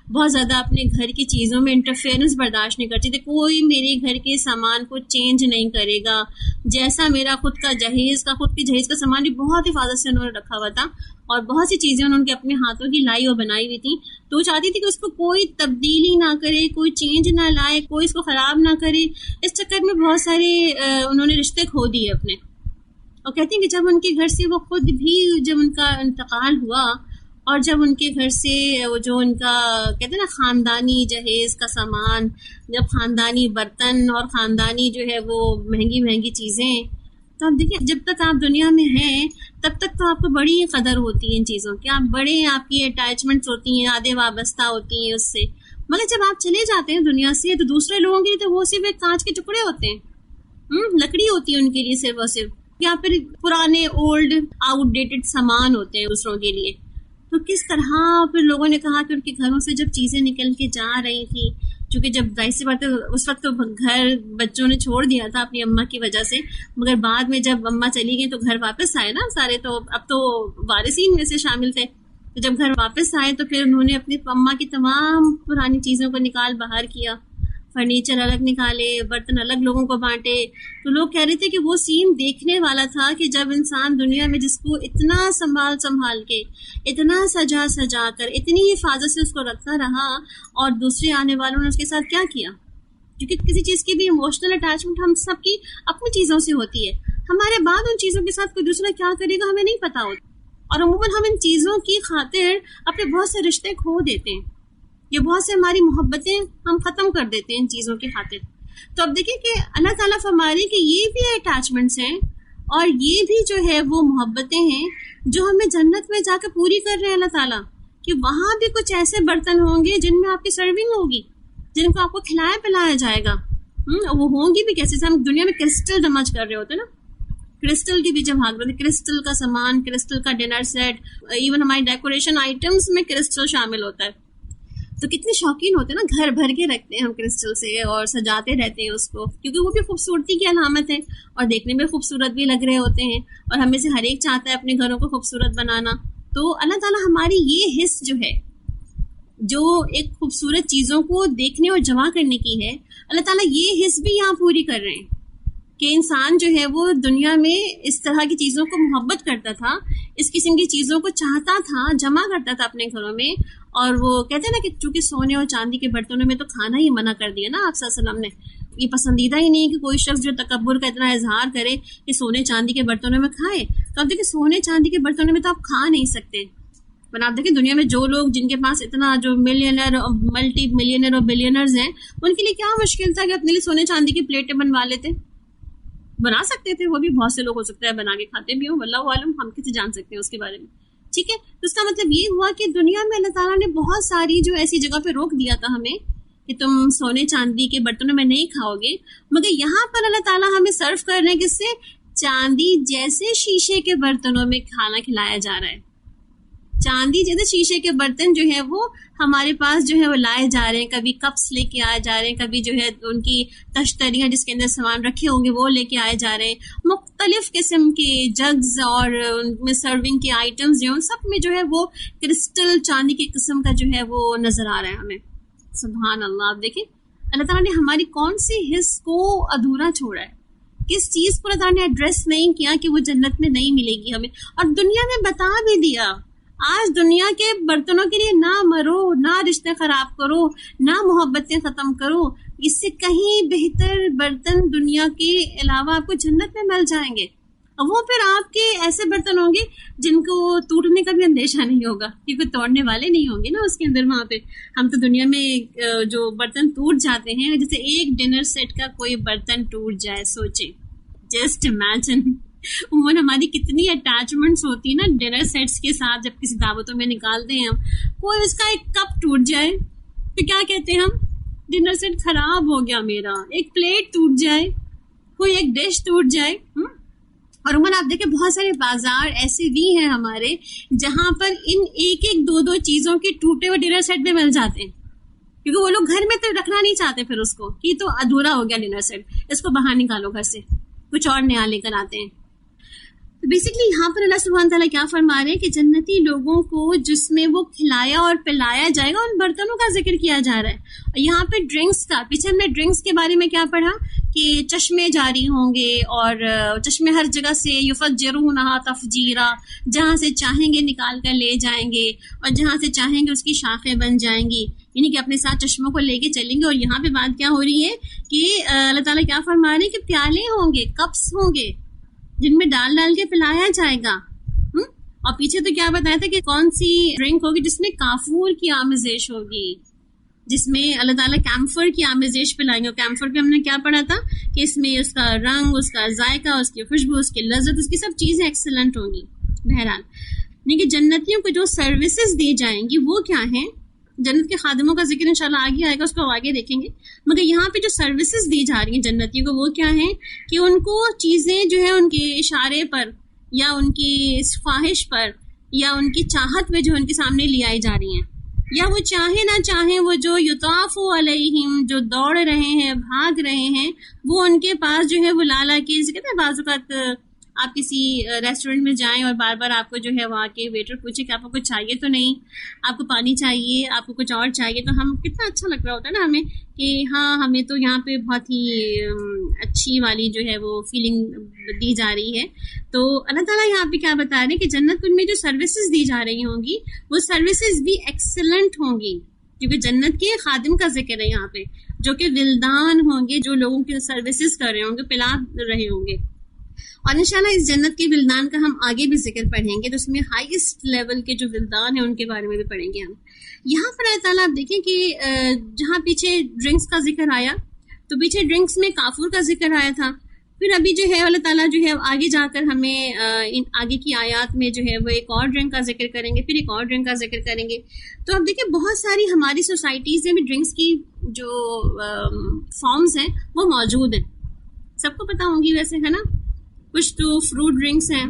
Speaker 1: بہت زیادہ اپنے گھر کی چیزوں میں انٹرفیئرنس برداشت نہیں کرتی تھی. کوئی میرے گھر کے سامان کو چینج نہیں کرے گا، جیسا میرا خود کے جہیز کا سامان بھی بہت حفاظت سے انہوں نے رکھا ہوا تھا، اور بہت سی چیزیں انہوں نے اپنے ہاتھوں کی لائی اور بنائی ہوئی تھی. تو وہ چاہتی تھی کہ اس کو کوئی تبدیلی نہ کرے، کوئی چینج نہ لائے، کوئی اس کو خراب نہ کرے. اس چکر میں بہت سارے انہوں نے رشتے کھو دیے اپنے. اور کہتے ہیں کہ جب ان کے گھر سے وہ خود بھی جب ان کا انتقال ہوا، اور جب ان کے گھر سے وہ جو ان کا کہتے ہیں نا خاندانی جہیز کا سامان، جب خاندانی برتن اور خاندانی جو ہے وہ مہنگی مہنگی چیزیں، تو آپ دیکھیں جب تک آپ دنیا میں ہیں تب تک تو آپ کو بڑی قدر ہوتی ہے ان چیزوں کی، آپ بڑے آپ کی اٹیچمنٹس ہوتی ہیں، یادیں وابستہ ہوتی ہیں اس سے. مگر جب آپ چلے جاتے ہیں دنیا سے تو دوسرے لوگوں کے لیے تو وہ صرف ایک کانچ کے ٹکڑے ہوتے ہیں، لکڑی ہوتی ہے ان کے لیے صرف اور صرف، یا پھر پرانے اولڈ آؤٹ ڈیٹڈ سامان ہوتے ہیں دوسروں کے لیے. تو کس طرح پھر لوگوں نے کہا کہ ان کے گھروں سے جب چیزیں نکل کے جا رہی تھی، کیونکہ جب ظاہر سی بات ہے اس وقت تو گھر بچوں نے چھوڑ دیا تھا اپنی اماں کی وجہ سے، مگر بعد میں جب اماں چلی گئی تو گھر واپس آئے نا سارے، تو اب تو وارثین میں سے شامل تھے، تو جب گھر واپس آئے تو پھر انہوں نے اپنی اماں کی تمام پرانی چیزوں کو نکال باہر کیا، فرنیچر الگ نکالے، برتن الگ لوگوں کو بانٹے. تو لوگ کہہ رہے تھے کہ وہ سین دیکھنے والا تھا کہ جب انسان دنیا میں جس کو اتنا سنبھال کے، اتنا سجا کر، اتنی حفاظت سے اس کو رکھتا رہا، اور دوسرے آنے والوں نے اس کے ساتھ کیا کیا. کیونکہ کسی چیز کی بھی ایموشنل اٹیچمنٹ ہم سب کی اپنی چیزوں سے ہوتی ہے، ہمارے بعد ان چیزوں کے ساتھ کوئی دوسرا کیا کرے گا ہمیں نہیں پتا ہوتا، اور عموماً ہم ان چیزوں کی خاطر اپنے بہت سے رشتے کھو دیتے ہیں، یہ بہت سے ہماری محبتیں ہم ختم کر دیتے ہیں ان چیزوں کی خاطر. تو اب دیکھیں کہ اللہ تعالیٰ فرما رہے کہ یہ بھی اٹیچمنٹس ہیں اور یہ بھی جو ہے وہ محبتیں ہیں جو ہمیں جنت میں جا کے پوری کر رہے ہیں اللہ تعالیٰ، کہ وہاں بھی کچھ ایسے برتن ہوں گے جن میں آپ کی سرونگ ہوگی، جن کو آپ کو کھلایا پلایا جائے گا. وہ ہوں گی بھی کیسے؟ ہم دنیا میں کرسٹل ڈمج کر رہے ہوتے ہیں نا، کرسٹل کی بھی جب بھاگ رہے، کرسٹل کا سامان، کرسٹل کا ڈنر سیٹ، ایون ہماری ڈیکوریشن آئٹمس میں کرسٹل شامل ہوتا ہے. تو کتنے شوقین ہوتے ہیں نا، گھر بھر کے رکھتے ہیں ہم کرسٹل سے اور سجاتے رہتے ہیں اس کو، کیونکہ وہ بھی خوبصورتی کی علامت ہے اور دیکھنے میں خوبصورت بھی لگ رہے ہوتے ہیں، اور ہمیں سے ہر ایک چاہتا ہے اپنے گھروں کو خوبصورت بنانا. تو اللہ تعالیٰ ہماری یہ حص جو ہے، جو ایک خوبصورت چیزوں کو دیکھنے اور جمع کرنے کی ہے، اللہ تعالیٰ یہ حص بھی یہاں پوری کر رہے ہیں کہ انسان جو ہے وہ دنیا میں اس طرح کی چیزوں کو محبت کرتا تھا، اس قسم کی چیزوں کو چاہتا تھا، جمع کرتا تھا اپنے گھروں میں. اور وہ کہتے ہیں نا کہ چونکہ سونے اور چاندی کے برتنوں میں تو کھانا ہی منع کر دیا نا آپ صلی اللہ علیہ وسلم نے، یہ پسندیدہ ہی نہیں ہے کہ کوئی شخص جو تکبر کا اتنا اظہار کرے کہ سونے چاندی کے برتنوں میں کھائے. تو آپ دیکھیں سونے چاندی کے برتنوں میں تو آپ کھا نہیں سکتے، ورنہ آپ دیکھیں دنیا میں جو لوگ جن کے پاس اتنا جو ملینر، ملٹی ملینر اور بلینرز ہیں، ان کے لیے کیا مشکل تھا کہ اپنے لیے سونے چاندی کی پلیٹیں بنوا لیتے، بنا سکتے تھے. وہ بھی بہت سے لوگ ہو سکتا ہے بنا کے کھاتے بھی ہوں، واللہ عالم، ہم کیسے جان سکتے ہیں اس کے بارے میں. ٹھیک ہے، تو اس کا مطلب یہ ہوا کہ دنیا میں اللہ تعالیٰ نے بہت ساری جو ایسی جگہ پہ روک دیا تھا ہمیں کہ تم سونے چاندی کے برتنوں میں نہیں کھاؤ گے، مگر یہاں پر اللہ تعالیٰ ہمیں سرو کر رہے ہیں کس سے؟ چاندی جیسے شیشے کے برتنوں میں کھانا کھلایا جا رہا ہے. چاندی جیسے شیشے کے برتن جو ہے وہ ہمارے پاس جو ہے وہ لائے جا رہے ہیں، کبھی کپس لے کے آئے جا رہے ہیں، کبھی جو ہے ان کی تشتریاں جس کے اندر سامان رکھے ہوں گے وہ لے کے آئے جا رہے ہیں. مختلف قسم کے جگز اور ان میں سرونگ کے آئٹمز جو ہیں سب میں جو ہے وہ کرسٹل چاندی کی قسم کا جو ہے وہ نظر آ رہا ہے ہمیں. سبحان اللہ. آپ دیکھیں اللہ تعالیٰ نے ہماری کون سی حص کو ادھورا چھوڑا ہے، کس چیز کو اللہ تعالیٰ نے ایڈریس نہیں کیا کہ وہ جنت میں نہیں ملے گی ہمیں، اور دنیا میں بتا بھی دیا. آج دنیا کے برتنوں کے لیے نہ مرو، نہ رشتے خراب کرو، نہ محبتیں ختم کرو، اس سے کہیں بہتر برتن دنیا کے علاوہ آپ کو جنت میں مل جائیں گے. وہ پھر آپ کے ایسے برتن ہوں گے جن کو ٹوٹنے کا بھی اندیشہ نہیں ہوگا، کیونکہ توڑنے والے نہیں ہوں گے نا اس کے اندر. وہاں پہ ہم تو دنیا میں جو برتن ٹوٹ جاتے ہیں، جیسے ایک ڈنر سیٹ کا کوئی برتن ٹوٹ جائے، سوچیں، جسٹ امیجن عموماً ہماری کتنی اٹیچمنٹس ہوتی ہیں نا ڈنر سیٹس کے ساتھ. جب کسی دعوتوں میں نکالتے ہیں ہم، کوئی اس کا ایک کپ ٹوٹ جائے تو کیا کہتے ہیں ہم؟ ڈنر سیٹ خراب ہو گیا میرا. ایک پلیٹ ٹوٹ جائے، کوئی ایک ڈش ٹوٹ جائے. اور عموماً آپ دیکھیں بہت سارے بازار ایسے بھی ہیں ہمارے جہاں پر ان ایک ایک دو چیزوں کے ٹوٹے ہوئے ڈنر سیٹ میں مل جاتے ہیں، کیونکہ وہ لوگ گھر میں تو رکھنا نہیں چاہتے پھر اس کو، کہ تو ادھورا ہو گیا ڈنر سیٹ، اس کو باہر نکالو گھر سے، کچھ اور نیا لے کر آتے ہیں. تو بیسکلی یہاں پر اللہ سبحانہ تعالیٰ کیا فرما رہے ہیں کہ جنتی لوگوں کو جس میں وہ کھلایا اور پلایا جائے گا، ان برتنوں کا ذکر کیا جا رہا ہے. اور یہاں پہ ڈرنکس کا، پیچھے ہم نے ڈرنکس کے بارے میں کیا پڑھا کہ چشمے جاری ہوں گے، اور چشمے ہر جگہ سے یفجرونہا تفجیرا، جہاں سے چاہیں گے نکال کر لے جائیں گے، اور جہاں سے چاہیں گے اس کی شاخیں بن جائیں گی، یعنی کہ اپنے ساتھ چشموں کو لے کے چلیں گے. اور یہاں پہ بات کیا ہو رہی ہے کہ اللہ تعالیٰ کیا فرما رہے ہیں کہ پیالے ہوں گے، کپس ہوں گے جن میں ڈال کے پلایا جائے گا. اور پیچھے تو کیا بتایا تھا کہ کون سی ڈرنک ہوگی جس میں کافور کی آمیزش ہوگی، جس میں اللہ تعالیٰ کیمفر کی آمیزش پلائیں گے. اور کیمفر پہ ہم نے کیا پڑھا تھا کہ اس میں اس کا رنگ، اس کا ذائقہ، اس کی خوشبو، اس کی لذت، اس کی سب چیزیں ایکسلنٹ ہوں گی. بہرحال لیکن جنتیوں کو جو سروسز دی جائیں گی وہ کیا ہیں؟ جنت کے خادموں کا ذکر انشاءاللہ آگے آئے گا، اس کو آگے دیکھیں گے. مگر یہاں پہ جو سروسز دی جا رہی ہیں جنتیوں کو وہ کیا ہیں کہ ان کو چیزیں جو ہے ان کے اشارے پر یا ان کی خواہش پر یا ان کی چاہت میں جو ان کے سامنے لے آئی جا رہی ہیں. یا وہ چاہیں نہ چاہیں وہ جو یطاف علیہم جو دوڑ رہے ہیں بھاگ رہے ہیں وہ ان کے پاس جو ہے وہ لالا کے کہتے ہیں بعض اوقات آپ کسی ریسٹورینٹ میں جائیں اور بار بار آپ کو جو ہے وہاں کے ویٹر پوچھے کہ آپ کو کچھ چاہیے تو نہیں, آپ کو پانی چاہیے, آپ کو کچھ اور چاہیے, تو ہم کتنا اچھا لگ رہا ہوتا ہے نا ہمیں کہ ہاں ہمیں تو یہاں پہ بہت ہی اچھی والی جو ہے وہ فیلنگ دی جا رہی ہے. تو اللہ تعالیٰ یہاں پہ کیا بتا رہے ہیں کہ جنت میں جو سروسز دی جا رہی ہوں گی وہ سروسز بھی ایکسلنٹ ہوں گی, کیونکہ جنت کے خادم کا ذکر ہے یہاں پہ جو کہ ولدان ہوں گے, جو لوگوں کی سروسز کر رہے ہوں گے, پلا رہے ہوں گے. اور انشاءاللہ اس جنت کے ولدان کا ہم آگے بھی ذکر پڑھیں گے, تو اس میں ہائیسٹ لیول کے جو ولدان ہیں ان کے بارے میں بھی پڑھیں گے ہم. یہاں پر اللہ تعالیٰ آپ دیکھیں کہ جہاں پیچھے ڈرنکس کا ذکر آیا تو پیچھے ڈرنکس میں کافور کا ذکر آیا تھا, پھر ابھی جو ہے اللہ تعالیٰ جو ہے آگے جا کر ہمیں ان آگے کی آیات میں جو ہے وہ ایک اور ڈرنک کا ذکر کریں گے, پھر ایک اور ڈرنک کا ذکر کریں گے. تو اب دیکھیں بہت ساری ہماری سوسائٹیز میں بھی ڈرنکس کی جو فارمز ہیں وہ موجود ہیں, سب کو پتہ ہوں گی ویسے, ہے نا. کچھ تو فروٹ ڈرنکس ہیں,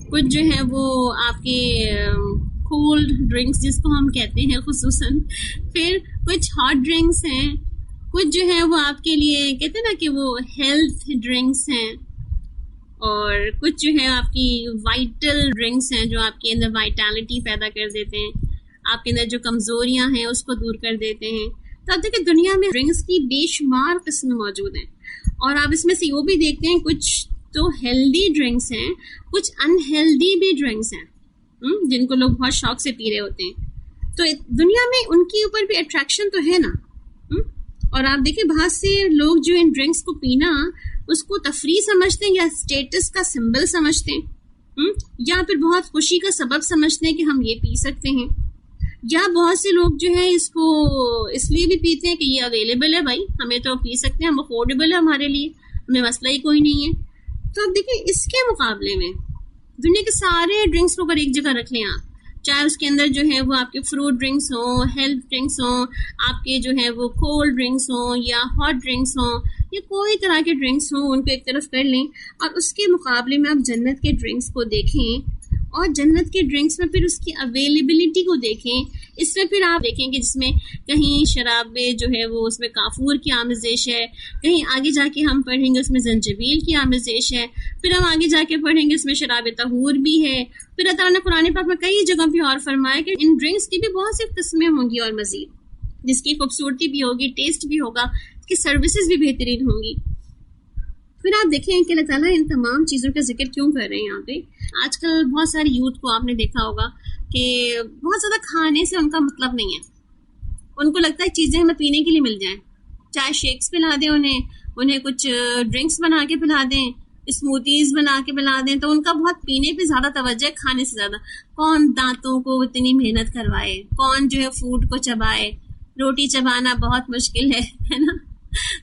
Speaker 1: کچھ جو ہے وہ آپ کے کولڈ ڈرنکس جس کو ہم کہتے ہیں خصوصاً, پھر کچھ ہاٹ ڈرنکس ہیں, کچھ جو ہے وہ آپ کے لیے کہتے ہیں نا کہ وہ ہیلتھ ڈرنکس ہیں, اور کچھ جو ہے آپ کی وائٹل ڈرنکس ہیں جو آپ کے اندر وائٹالٹی پیدا کر دیتے ہیں, آپ کے اندر جو کمزوریاں ہیں اس کو دور کر دیتے ہیں. تو آپ دیکھیں دنیا میں ڈرنکس کی بے شمار قسم موجود ہیں, اور آپ اس میں سے وہ بھی دیکھتے ہیں کچھ تو ہیلدی ڈرنکس ہیں, کچھ انہیلدی بھی ڈرنکس ہیں جن کو لوگ بہت شوق سے پی رہے ہوتے ہیں. تو دنیا میں ان کے اوپر بھی اٹریکشن تو ہے نا. اور آپ دیکھیں بہت سے لوگ جو ان ڈرنکس کو پینا اس کو تفریح سمجھتے ہیں یا اسٹیٹس کا سمبل سمجھتے ہیں, یا پھر بہت خوشی کا سبب سمجھتے ہیں کہ ہم یہ پی سکتے ہیں, یا بہت سے لوگ جو ہے اس کو اس لیے بھی پیتے ہیں کہ یہ اویلیبل ہے, بھائی ہمیں تو پی سکتے ہیں, ہم افورڈیبل ہے ہمارے لیے, ہمیں مسئلہ ہی کوئی نہیں ہے. تو اب دیکھیں اس کے مقابلے میں دنیا کے سارے ڈرنکس کو اگر ایک جگہ رکھ لیں آپ, چاہے اس کے اندر جو ہے وہ آپ کے فروٹ ڈرنکس ہوں, ہیلتھ ڈرنکس ہوں, آپ کے جو ہے وہ کولڈ ڈرنکس ہوں یا ہاٹ ڈرنکس ہوں, یا کوئی طرح کے ڈرنکس ہوں, ان کو ایک طرف کر لیں, اور اس کے مقابلے میں آپ جنت کے ڈرنکس کو دیکھیں, اور جنت کے ڈرنکس میں پھر اس کی اویلیبلٹی کو دیکھیں. اس میں پھر آپ دیکھیں کہ جس میں کہیں شراب جو ہے وہ اس میں کافور کی آمیزش ہے, کہیں آگے جا کے ہم پڑھیں گے اس میں زنجبیل کی آمیزش ہے, پھر ہم آگے جا کے پڑھیں گے اس میں شراب طہور بھی ہے. پھر اللہ تعالیٰ نے قرآن پاک میں کئی جگہ پہ اور فرمایا کہ ان ڈرنکس کی بھی بہت سی قسمیں ہوں گی, اور مزید جس کی خوبصورتی بھی ہوگی, ٹیسٹ بھی ہوگا, اس کی سروسز بھی بہترین ہوں گی. پھر آپ دیکھیں کہ اللہ تعالیٰ ان تمام چیزوں کا ذکر کیوں کر رہے ہیں یہاں پہ. آج کل بہت ساری یوتھ کو آپ نے دیکھا ہوگا کہ بہت زیادہ کھانے سے ان کا مطلب نہیں ہے, ان کو لگتا ہے چیزیں ہمیں پینے کے لیے مل جائیں, چاہے شیکس پلا دیں انہیں کچھ ڈرنکس بنا کے پلا دیں, اسموتیز بنا کے پلا دیں, تو ان کا بہت پینے پہ زیادہ توجہ ہے کھانے سے زیادہ. کون دانتوں کو اتنی محنت کروائے, کون جو ہے فوڈ کو چبائے, روٹی چبانا بہت مشکل ہے نا.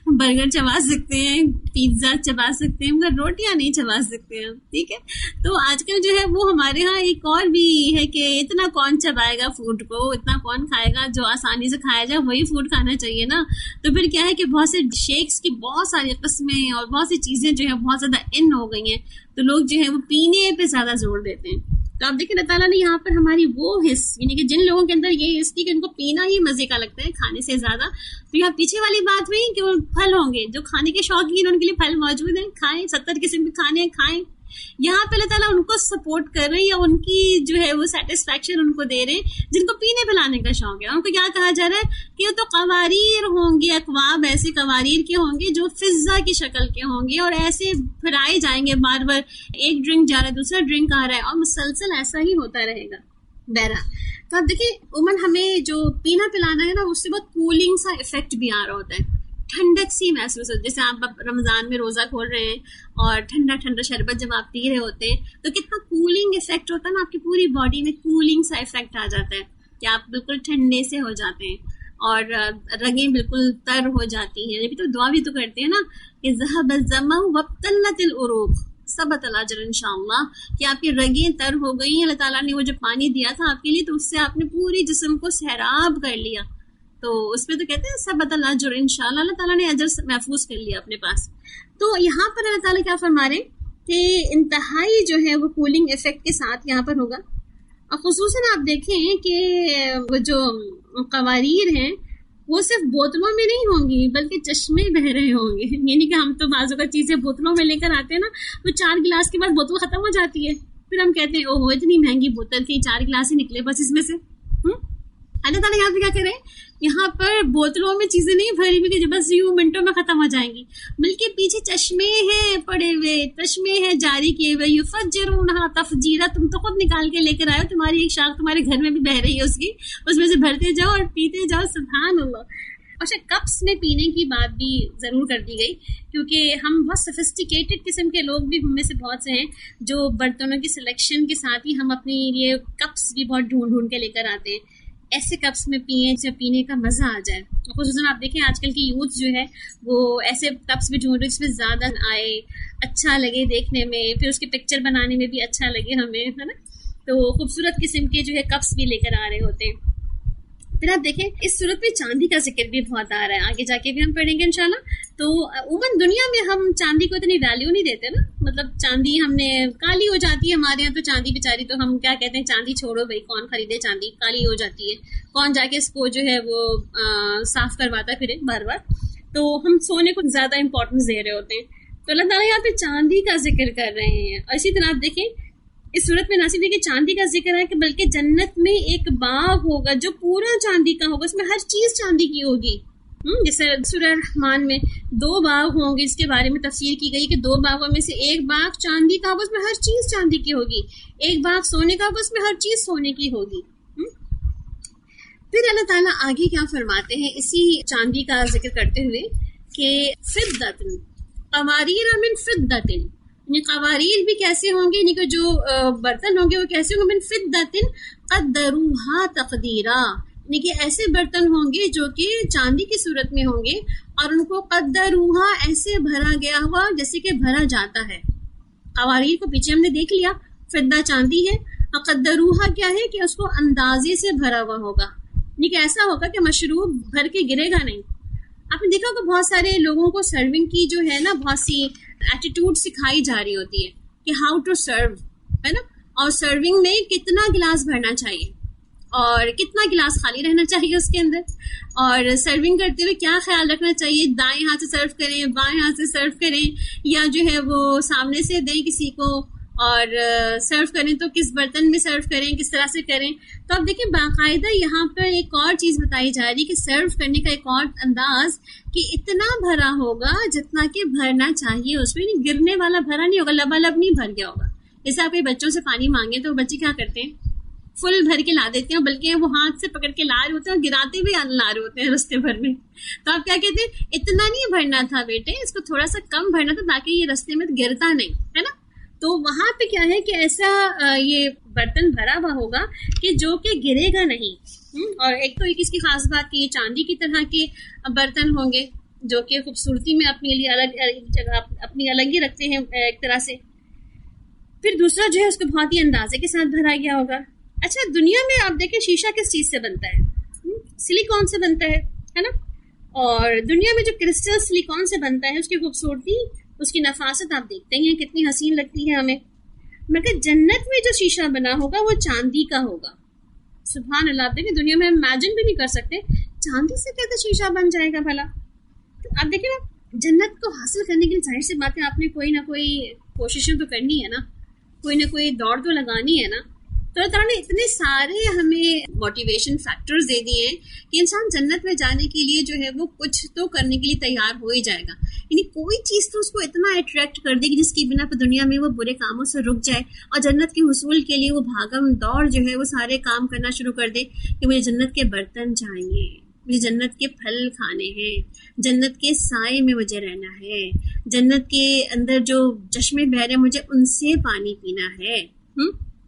Speaker 1: برگر چبا سکتے ہیں, پیزا چبا سکتے ہیں, مگر روٹیاں نہیں چبا سکتے ہیں, ٹھیک ہے. تو آج کل جو ہے وہ ہمارے ہاں ایک اور بھی ہے کہ اتنا کون چبائے گا فوڈ کو, اتنا کون کھائے گا, جو آسانی سے کھایا جائے وہی فوڈ کھانا چاہیے نا. تو پھر کیا ہے کہ بہت سے شیکس کی بہت ساری قسمیں اور بہت سی چیزیں جو ہے بہت زیادہ ان ہو گئی ہیں, تو لوگ جو ہے وہ پینے پہ زیادہ زور دیتے ہیں. تو آپ دیکھیں اللہ تعالیٰ نے یہاں پر ہماری وہ حص, یعنی کہ جن لوگوں کے اندر یہ حص تھی کہ ان کو پینا ہی مزے کا لگتا ہے کھانے سے زیادہ, تو یہاں پیچھے والی بات ہوئی کہ وہ پھل ہوں گے, جو کھانے کے شوقین ان کے لیے پھل موجود ہیں, کھائیں, 70 قسم کے کھانے کھائیں. یہاں پہ اللہ تعالیٰ ان کو سپورٹ کر رہے ہیں, یا ان کی جو ہے وہ سیٹسفیکشن ان کو دے رہے ہیں جن کو پینے پلانے کا شوق ہے. ان کو کیا کہا جا رہا ہے کہ وہ تو قواریر ہوں گے, اکواب ایسے قواریر کے ہوں گے جو فضہ کی شکل کے ہوں گے, اور ایسے پھرائے جائیں گے, بار بار ایک ڈرنک جا رہا ہے دوسرا ڈرنک آ رہا ہے, اور مسلسل ایسا ہی ہوتا رہے گا. بہرحال تو اب دیکھیں عموماً ہمیں جو پینا پلانا ہے نا اس سے بہت کولنگ سا افیکٹ بھی آ رہا ہوتا ہے, ٹھنڈک سی محسوس ہوتی ہے. جیسے آپ رمضان میں روزہ کھول رہے ہیں اور ٹھنڈا ٹھنڈا شربت جب آپ پی رہے ہوتے ہیں تو کتنا کولنگ افیکٹ ہوتا ہے نا, آپ کی پوری باڈی میں کولنگ سا افیکٹ آ جاتا ہے کہ آپ بالکل ٹھنڈے سے ہو جاتے ہیں, اور رگیں بالکل تر ہو جاتی ہیں. ابھی تو دعا بھی تو کرتے ہیں نا کہ ذهب الظمأ وابتلت العروق ثبت الاجر انشاءاللہ, کہ آپ کی رگیں تر ہو گئی. اللہ تعالیٰ نے وہ جو پانی دیا تھا آپ کے لیے تو اس سے آپ نے پوری جسم کو سیراب کر لیا, تو اس پہ تو کہتے ہیں ثبت الاجر انشاءاللہ, اللہ تعالیٰ نے اجر محفوظ کر لیا اپنے پاس. تو یہاں پر اللہ تعالیٰ کیا فرما رہے ہیں کہ انتہائی جو ہے وہ کولنگ افیکٹ کے ساتھ یہاں پر ہوگا. اور خصوصاً آپ دیکھیں کہ وہ جو قواریر ہیں وہ صرف بوتلوں میں نہیں ہوں گی بلکہ چشمے بہ رہے ہوں گے. یعنی کہ ہم تو بعض اوقات چیزیں بوتلوں میں لے کر آتے ہیں نا, وہ 4 گلاس کے بعد بوتل ختم ہو جاتی ہے, پھر ہم کہتے ہیں اوہ اتنی مہنگی بوتل تھی, 4 گلاس ہی نکلے بس اس میں سے. اللہ تعالیٰ یہاں پہ کیا کرے, یہاں پر بوتلوں میں چیزیں نہیں بھری ہوئی کہ جو بس یوں منٹوں میں ختم ہو جائیں گی, بلکہ پیچھے چشمے ہیں پڑے ہوئے, چشمے ہیں جاری کیے ہوئے, یفجرونہا تفجیرا. تم تو خود نکال کے لے کر آئے ہو, تمہاری ایک شاخ تمہارے گھر میں بھی بہ رہی ہے اس کی, اس میں سے بھرتے جاؤ اور پیتے جاؤ. سبحان اللہ. اچھا, کپس میں پینے کی بات بھی ضرور کر دی گئی, کیونکہ ہم بہت سفسٹیکیٹڈ قسم کے لوگ بھی ہم میں سے بہت سے ہیں جو برتنوں کی سلیکشن کے ساتھ ہی ہم اپنی یہ کپس بھی بہت ڈھونڈ کے لے کر آتے ہیں. ایسے کپس میں پئیں جب پینے کا مزہ آ جائے. خصوصاً آپ دیکھیں آج کل کی یوتھ جو ہے وہ ایسے کپس بھی ڈھونڈ رہے جس میں زیادہ آئے, اچھا لگے دیکھنے میں, پھر اس کے پکچر بنانے میں بھی اچھا لگے ہمیں, ہے نا. تو خوبصورت قسم کے جو ہے کپس بھی لے کر آ رہے ہوتے ہیں. پھر آپ دیکھیں اس صورت میں چاندی کا ذکر بھی بہت آ رہا ہے, آگے جا کے بھی ہم پڑھیں گے انشاءاللہ. تو عموماً دنیا میں ہم چاندی کو اتنی ویلیو نہیں دیتے نا, مطلب چاندی ہم نے کالی ہو جاتی ہے ہمارے یہاں, تو چاندی بیچاری تو ہم کیا کہتے ہیں, چاندی چھوڑو بھائی, کون خریدے چاندی, کالی ہو جاتی ہے, کون جا کے اس کو جو ہے وہ صاف کرواتا پھرے بار بار. تو ہم سونے کو زیادہ امپورٹنس دے رہے ہوتے ہیں. تو اللہ تعالیٰ یہاں پہ چاندی کا ذکر کر رہے ہیں. اور اسی طرح آپ دیکھیں اس صورت میں ناصر دیکھیں چاندی کا ذکر ہے کہ بلکہ جنت میں ایک باغ ہوگا جو پورا چاندی کا ہوگا, اس میں ہر چیز چاندی کی ہوگی. جیسے سورہ رحمان میں 2 باغ ہوں گے, اس کے بارے میں تفسیر کی گئی کہ 2 باغوں میں سے ایک باغ چاندی کا ہوگا, اس میں ہر چیز چاندی کی ہوگی, ایک باغ سونے کا ہوگا, اس میں ہر چیز سونے کی ہوگی. پھر اللہ تعالیٰ آگے کیا فرماتے ہیں اسی چاندی کا ذکر کرتے ہوئے کہ فضۃ قواریر من فضۃ, یعنی قواریر بھی کیسے ہوں گے, یعنی کہ جو برتن ہوں گے وہ کیسے ہوں گے, من فضۃ قدروها تقدیرا, یعنی کہ ایسے برتن ہوں گے جو کہ چاندی کی صورت میں ہوں گے اور ان کو قدروها ایسے بھرا گیا ہوا جیسے کہ بھرا جاتا ہے. قواریر کو پیچھے ہم نے دیکھ لیا, فضہ چاندی ہے, اور قدروها کیا ہے کہ اس کو اندازے سے بھرا ہوا ہوگا, یعنی کہ ایسا ہوگا کہ مشروب بھر کے گرے گا نہیں. آپ نے دیکھا ہوگا بہت سارے لوگوں کو سرونگ کی جو ہے نا بہت سی ایٹیٹیوڈ سکھائی جا رہی ہوتی ہے کہ ہاؤ ٹو سرو, ہے نا, اور سرونگ میں کتنا گلاس بھرنا چاہیے اور کتنا گلاس خالی رہنا چاہیے اس کے اندر, اور سرونگ کرتے ہوئے کیا خیال رکھنا چاہیے, دائیں ہاتھ سے سرو کریں, بائیں ہاتھ سے سرو کریں, یا جو ہے وہ سامنے سے دیں کسی کو, اور سرو کریں تو کس برتن میں سرو کریں, کس طرح سے کریں. تو اب دیکھیں باقاعدہ یہاں پر ایک اور چیز بتائی جا رہی ہے کہ سرو کرنے کا ایک اور انداز کہ اتنا بھرا ہوگا جتنا کہ بھرنا چاہیے, اس میں نہیں گرنے والا بھرا نہیں ہوگا, لبالب نہیں بھر گیا ہوگا. جیسے آپ بچوں سے پانی مانگے تو بچے کیا کرتے ہیں, فل بھر کے لا دیتے ہیں, بلکہ وہ ہاتھ سے پکڑ کے لا رہے ہوتے ہیں اور گراتے بھی لا رہے ہوتے ہیں رستے بھر میں. تو آپ کیا کہتے ہیں, اتنا نہیں بھرنا تھا بیٹے, اس کو تھوڑا سا کم بھرنا تھا تاکہ یہ رستے میں گرتا نہیں, ہے نا. تو وہاں پہ کیا ہے کہ ایسا یہ برتن بھرا ہوا ہوگا کہ جو کہ گرے گا نہیں. اور ایک تو ایک اس کی خاص بات کہ یہ چاندی کی طرح کے برتن ہوں گے جو کہ خوبصورتی میں اپنے لیے الگ جگہ اپنی الگ ہی رکھتے ہیں ایک طرح سے. پھر دوسرا جو ہے اس کو بہت ہی اندازے کے ساتھ بھرا گیا ہوگا. اچھا, دنیا میں آپ دیکھیں شیشہ کس چیز سے بنتا ہے, سلیکون سے بنتا ہے نا. اور دنیا میں جو کرسٹل سلیکون سے بنتا ہے اس کی خوبصورتی, اس کی نفاست آپ دیکھتے ہیں کتنی حسین لگتی ہے ہمیں. مگر جنت میں جو شیشہ بنا ہوگا وہ چاندی کا ہوگا. سبحان اللہ. آپ دیکھیں دنیا میں ہم امیجن بھی نہیں کر سکتے چاندی سے کیسے شیشہ بن جائے گا بھلا. تو آپ دیکھیں نا, جنت کو حاصل کرنے کے لیے ظاہر سی بات ہے آپ نے کوئی نہ کوئی کوششیں تو کرنی ہے نا, کوئی نہ کوئی دوڑ تو لگانی ہے نا. تو اللہ تعالیٰ نے اتنے سارے ہمیں موٹیویشن فیکٹرز دے دیے ہیں کہ انسان جنت میں جانے کے لیے جو ہے وہ کچھ تو کرنے کے لیے تیار ہو ہی جائے گا. یعنی کوئی چیز تو اس کو اتنا اٹریکٹ کر دے گی جس کی بنا پر دنیا میں وہ برے کاموں سے رک جائے اور جنت کے حصول کے لیے وہ بھاگم دوڑ جو ہے وہ سارے کام کرنا شروع کر دے کہ مجھے جنت کے برتن چاہیے, مجھے جنت کے پھل کھانے ہیں, جنت کے سائے میں مجھے رہنا ہے, جنت کے اندر جو چشمے بہ رہے مجھے ان سے پانی پینا ہے.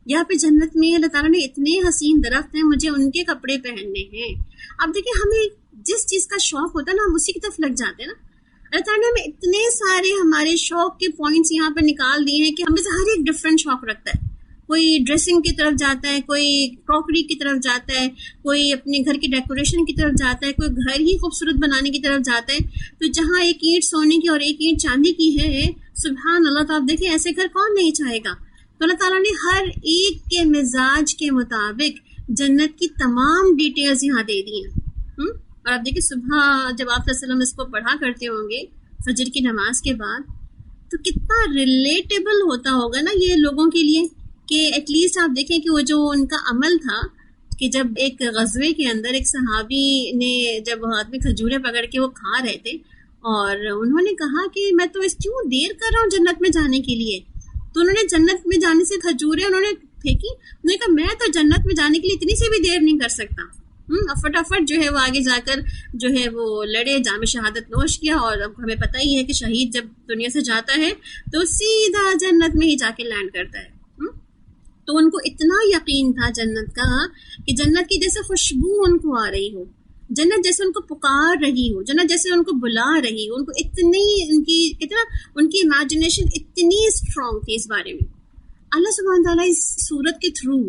Speaker 1: یہاں پہ جنت میں اللہ تعالیٰ نے اتنے حسین درخت ہیں, مجھے ان کے کپڑے پہننے ہیں. اب دیکھیں ہمیں جس چیز کا شوق ہوتا ہے نا ہم اسی کی طرف لگ جاتے ہیں نا. اللہ تعالیٰ نے ہمیں اتنے سارے ہمارے شوق کے پوائنٹس یہاں پر نکال دیے ہیں کہ ہمیں سے ہر ایک ڈفرینٹ شوق رکھتا ہے. کوئی ڈریسنگ کی طرف جاتا ہے, کوئی کراکری کی طرف جاتا ہے, کوئی اپنے گھر کی ڈیکوریشن کی طرف جاتا ہے, کوئی گھر ہی خوبصورت بنانے کی طرف جاتا ہے. تو جہاں ایک اینٹ سونے کی اور ایک اینٹ چاندی کی ہے, سبحان اللہ, تو آپ دیکھیں ایسے گھر کون نہیں چاہے گا. تو اللہ تعالیٰ نے ہر ایک کے مزاج کے مطابق جنت کی تمام ڈیٹیلز یہاں دے دی ہیں۔ اور آپ دیکھیں صبح جب آپ صلی اللہ علیہ وسلم اس کو پڑھا کرتے ہوں گے فجر کی نماز کے بعد، تو کتنا ریلیٹیبل ہوتا ہوگا نا یہ لوگوں کے لیے، کہ ایٹ لیسٹ آپ دیکھیں کہ وہ جو ان کا عمل تھا کہ جب ایک غزوے کے اندر ایک صحابی نے جب ہاتھ میں کھجوریں پکڑ کے وہ کھا رہے تھے اور انہوں نے کہا کہ میں تو اس کیوں دیر کر رہا ہوں جنت میں جانے کے لیے، تو انہوں نے جنت میں جانے سے کھجوریں انہوں نے پھینکی، انہوں نے کہا میں تو جنت میں جانے کے لیے اتنی سی بھی دیر نہیں کر سکتا۔ فٹافٹ جو ہے وہ آگے جا کر جو ہے وہ لڑے، جام شہادت نوش کیا، اور اب ہمیں پتہ ہی ہے کہ شہید جب دنیا سے جاتا ہے تو سیدھا جنت میں ہی جا کے لینڈ کرتا ہے۔ تو ان کو اتنا یقین تھا جنت کا کہ جنت کی جیسے خوشبو ان کو آ رہی ہو، جنت جیسے ان کو پکار رہی ہو، جنت جیسے ان کو بلا رہی ہو، ان کو اتنی ان کی امیجنیشن اتنی اسٹرانگ تھی اس بارے میں۔ اللہ سبحانہ تعالیٰ اس صورت کے تھرو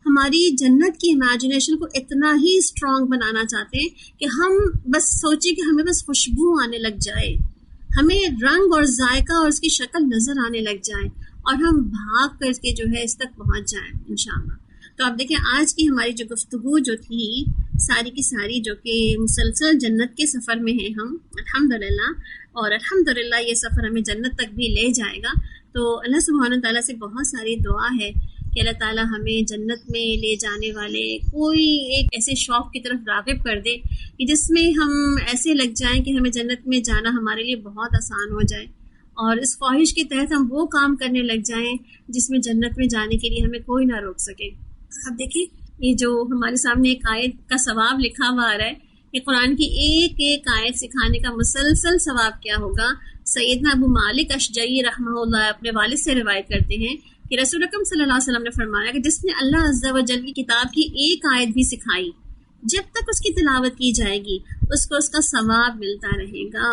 Speaker 1: ہماری جنت کی امیجنیشن کو اتنا ہی اسٹرانگ بنانا چاہتے ہیں کہ ہم بس سوچیں کہ ہمیں بس خوشبو آنے لگ جائے، ہمیں رنگ اور ذائقہ اور اس کی شکل نظر آنے لگ جائے اور ہم بھاگ کر کے جو ہے اس تک پہنچ جائیں انشاءاللہ۔ تو آپ دیکھیں آج کی ہماری جو گفتگو جو تھی ساری کی ساری، جو کہ مسلسل جنت کے سفر میں ہیں ہم الحمدللہ، اور الحمدللہ یہ سفر ہمیں جنت تک بھی لے جائے گا۔ تو اللہ سبحانہ تعالیٰ سے بہت ساری دعا ہے کہ اللہ تعالیٰ ہمیں جنت میں لے جانے والے کوئی ایک ایسے شوق کی طرف راغب کر دے کہ جس میں ہم ایسے لگ جائیں کہ ہمیں جنت میں جانا ہمارے لیے بہت آسان ہو جائے، اور اس خواہش کے تحت ہم وہ کام کرنے لگ جائیں جس میں جنت میں جانے کے لیے ہمیں کوئی نہ روک سکے۔ اب دیکھیں یہ جو ہمارے سامنے ایک آیت کا ثواب لکھا ہوا آ رہا ہے کہ قرآن کی ایک ایک آیت سکھانے کا مسلسل ثواب کیا ہوگا۔ سیدنا ابو مالک اشجعی رحمہ اللہ اپنے والد سے روایت کرتے ہیں کہ رسول اکرم صلی اللہ علیہ وسلم نے فرمایا کہ جس نے اللہ عز و جل کی کتاب کی ایک آیت بھی سکھائی، جب تک اس کی تلاوت کی جائے گی اس کو اس کا ثواب ملتا رہے گا۔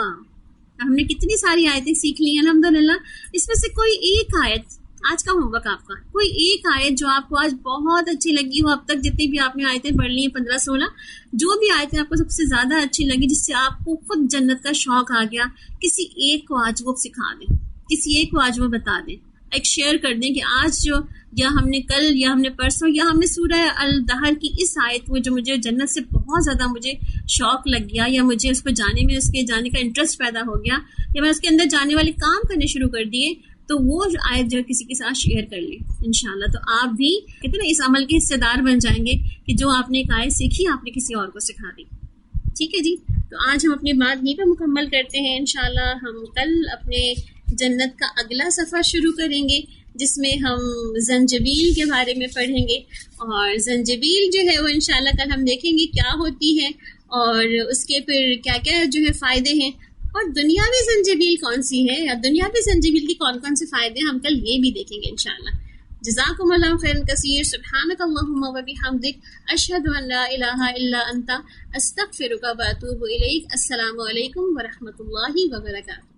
Speaker 1: ہم نے کتنی ساری آیتیں سیکھ لی ہیں الحمدللہ، اس میں سے کوئی ایک آیت، آج کا ہوم ورک آپ کا، کوئی ایک آیت جو آپ کو آج بہت اچھی لگی ہو، اب تک جتنی بھی آپ نے آیتیں پڑھ لی ہیں 15-16، جو بھی آیتیں آپ کو سب سے زیادہ اچھی لگی جس سے آپ کو خود جنت کا شوق آ گیا، کسی ایک کو آج وہ سکھا دیں، کسی ایک کو آج وہ بتا دیں، ایک شیئر کر دیں کہ آج جو یا ہم نے کل یا ہم نے پرسوں یا ہم نے سورہ الدہر کی اس آیت میں جو مجھے جنت سے بہت زیادہ مجھے شوق لگ گیا، یا مجھے اس کو جانے میں اس کے جانے کا انٹرسٹ پیدا ہو گیا، یا میں اس کے اندر جانے والے کام کرنے شروع کر دیے، تو وہ آیت جو کسی کے ساتھ شیئر کر لیں انشاءاللہ۔ تو آپ بھی کتنے اس عمل کے حصے دار بن جائیں گے کہ جو آپ نے ایک آیت سیکھی آپ نے کسی اور کو سکھا دی۔ ٹھیک ہے جی، تو آج ہم اپنی بات یہیں پہ مکمل کرتے ہیں۔ انشاءاللہ ہم کل اپنے جنت کا اگلا سفر شروع کریں گے جس میں ہم زنجبیل کے بارے میں پڑھیں گے، اور زنجبیل جو ہے وہ انشاءاللہ کل ہم دیکھیں گے کیا ہوتی ہے اور اس کے پھر کیا کیا جو ہے فائدے ہیں، اور دنیاوی زنجبیل کون سی ہے یا دنیاوی زنجبیل کی کون کون سے فائدے ہیں ہم کل یہ بھی دیکھیں گے انشاءاللہ۔ جزاکم اللہ خیرا کثیر، سبحانک اللہم و بحمدک، اشہد ان لا الہ الا انت، استغفرک و اتوب الیک۔ السلام علیکم ورحمۃ اللہ وبرکاتہ۔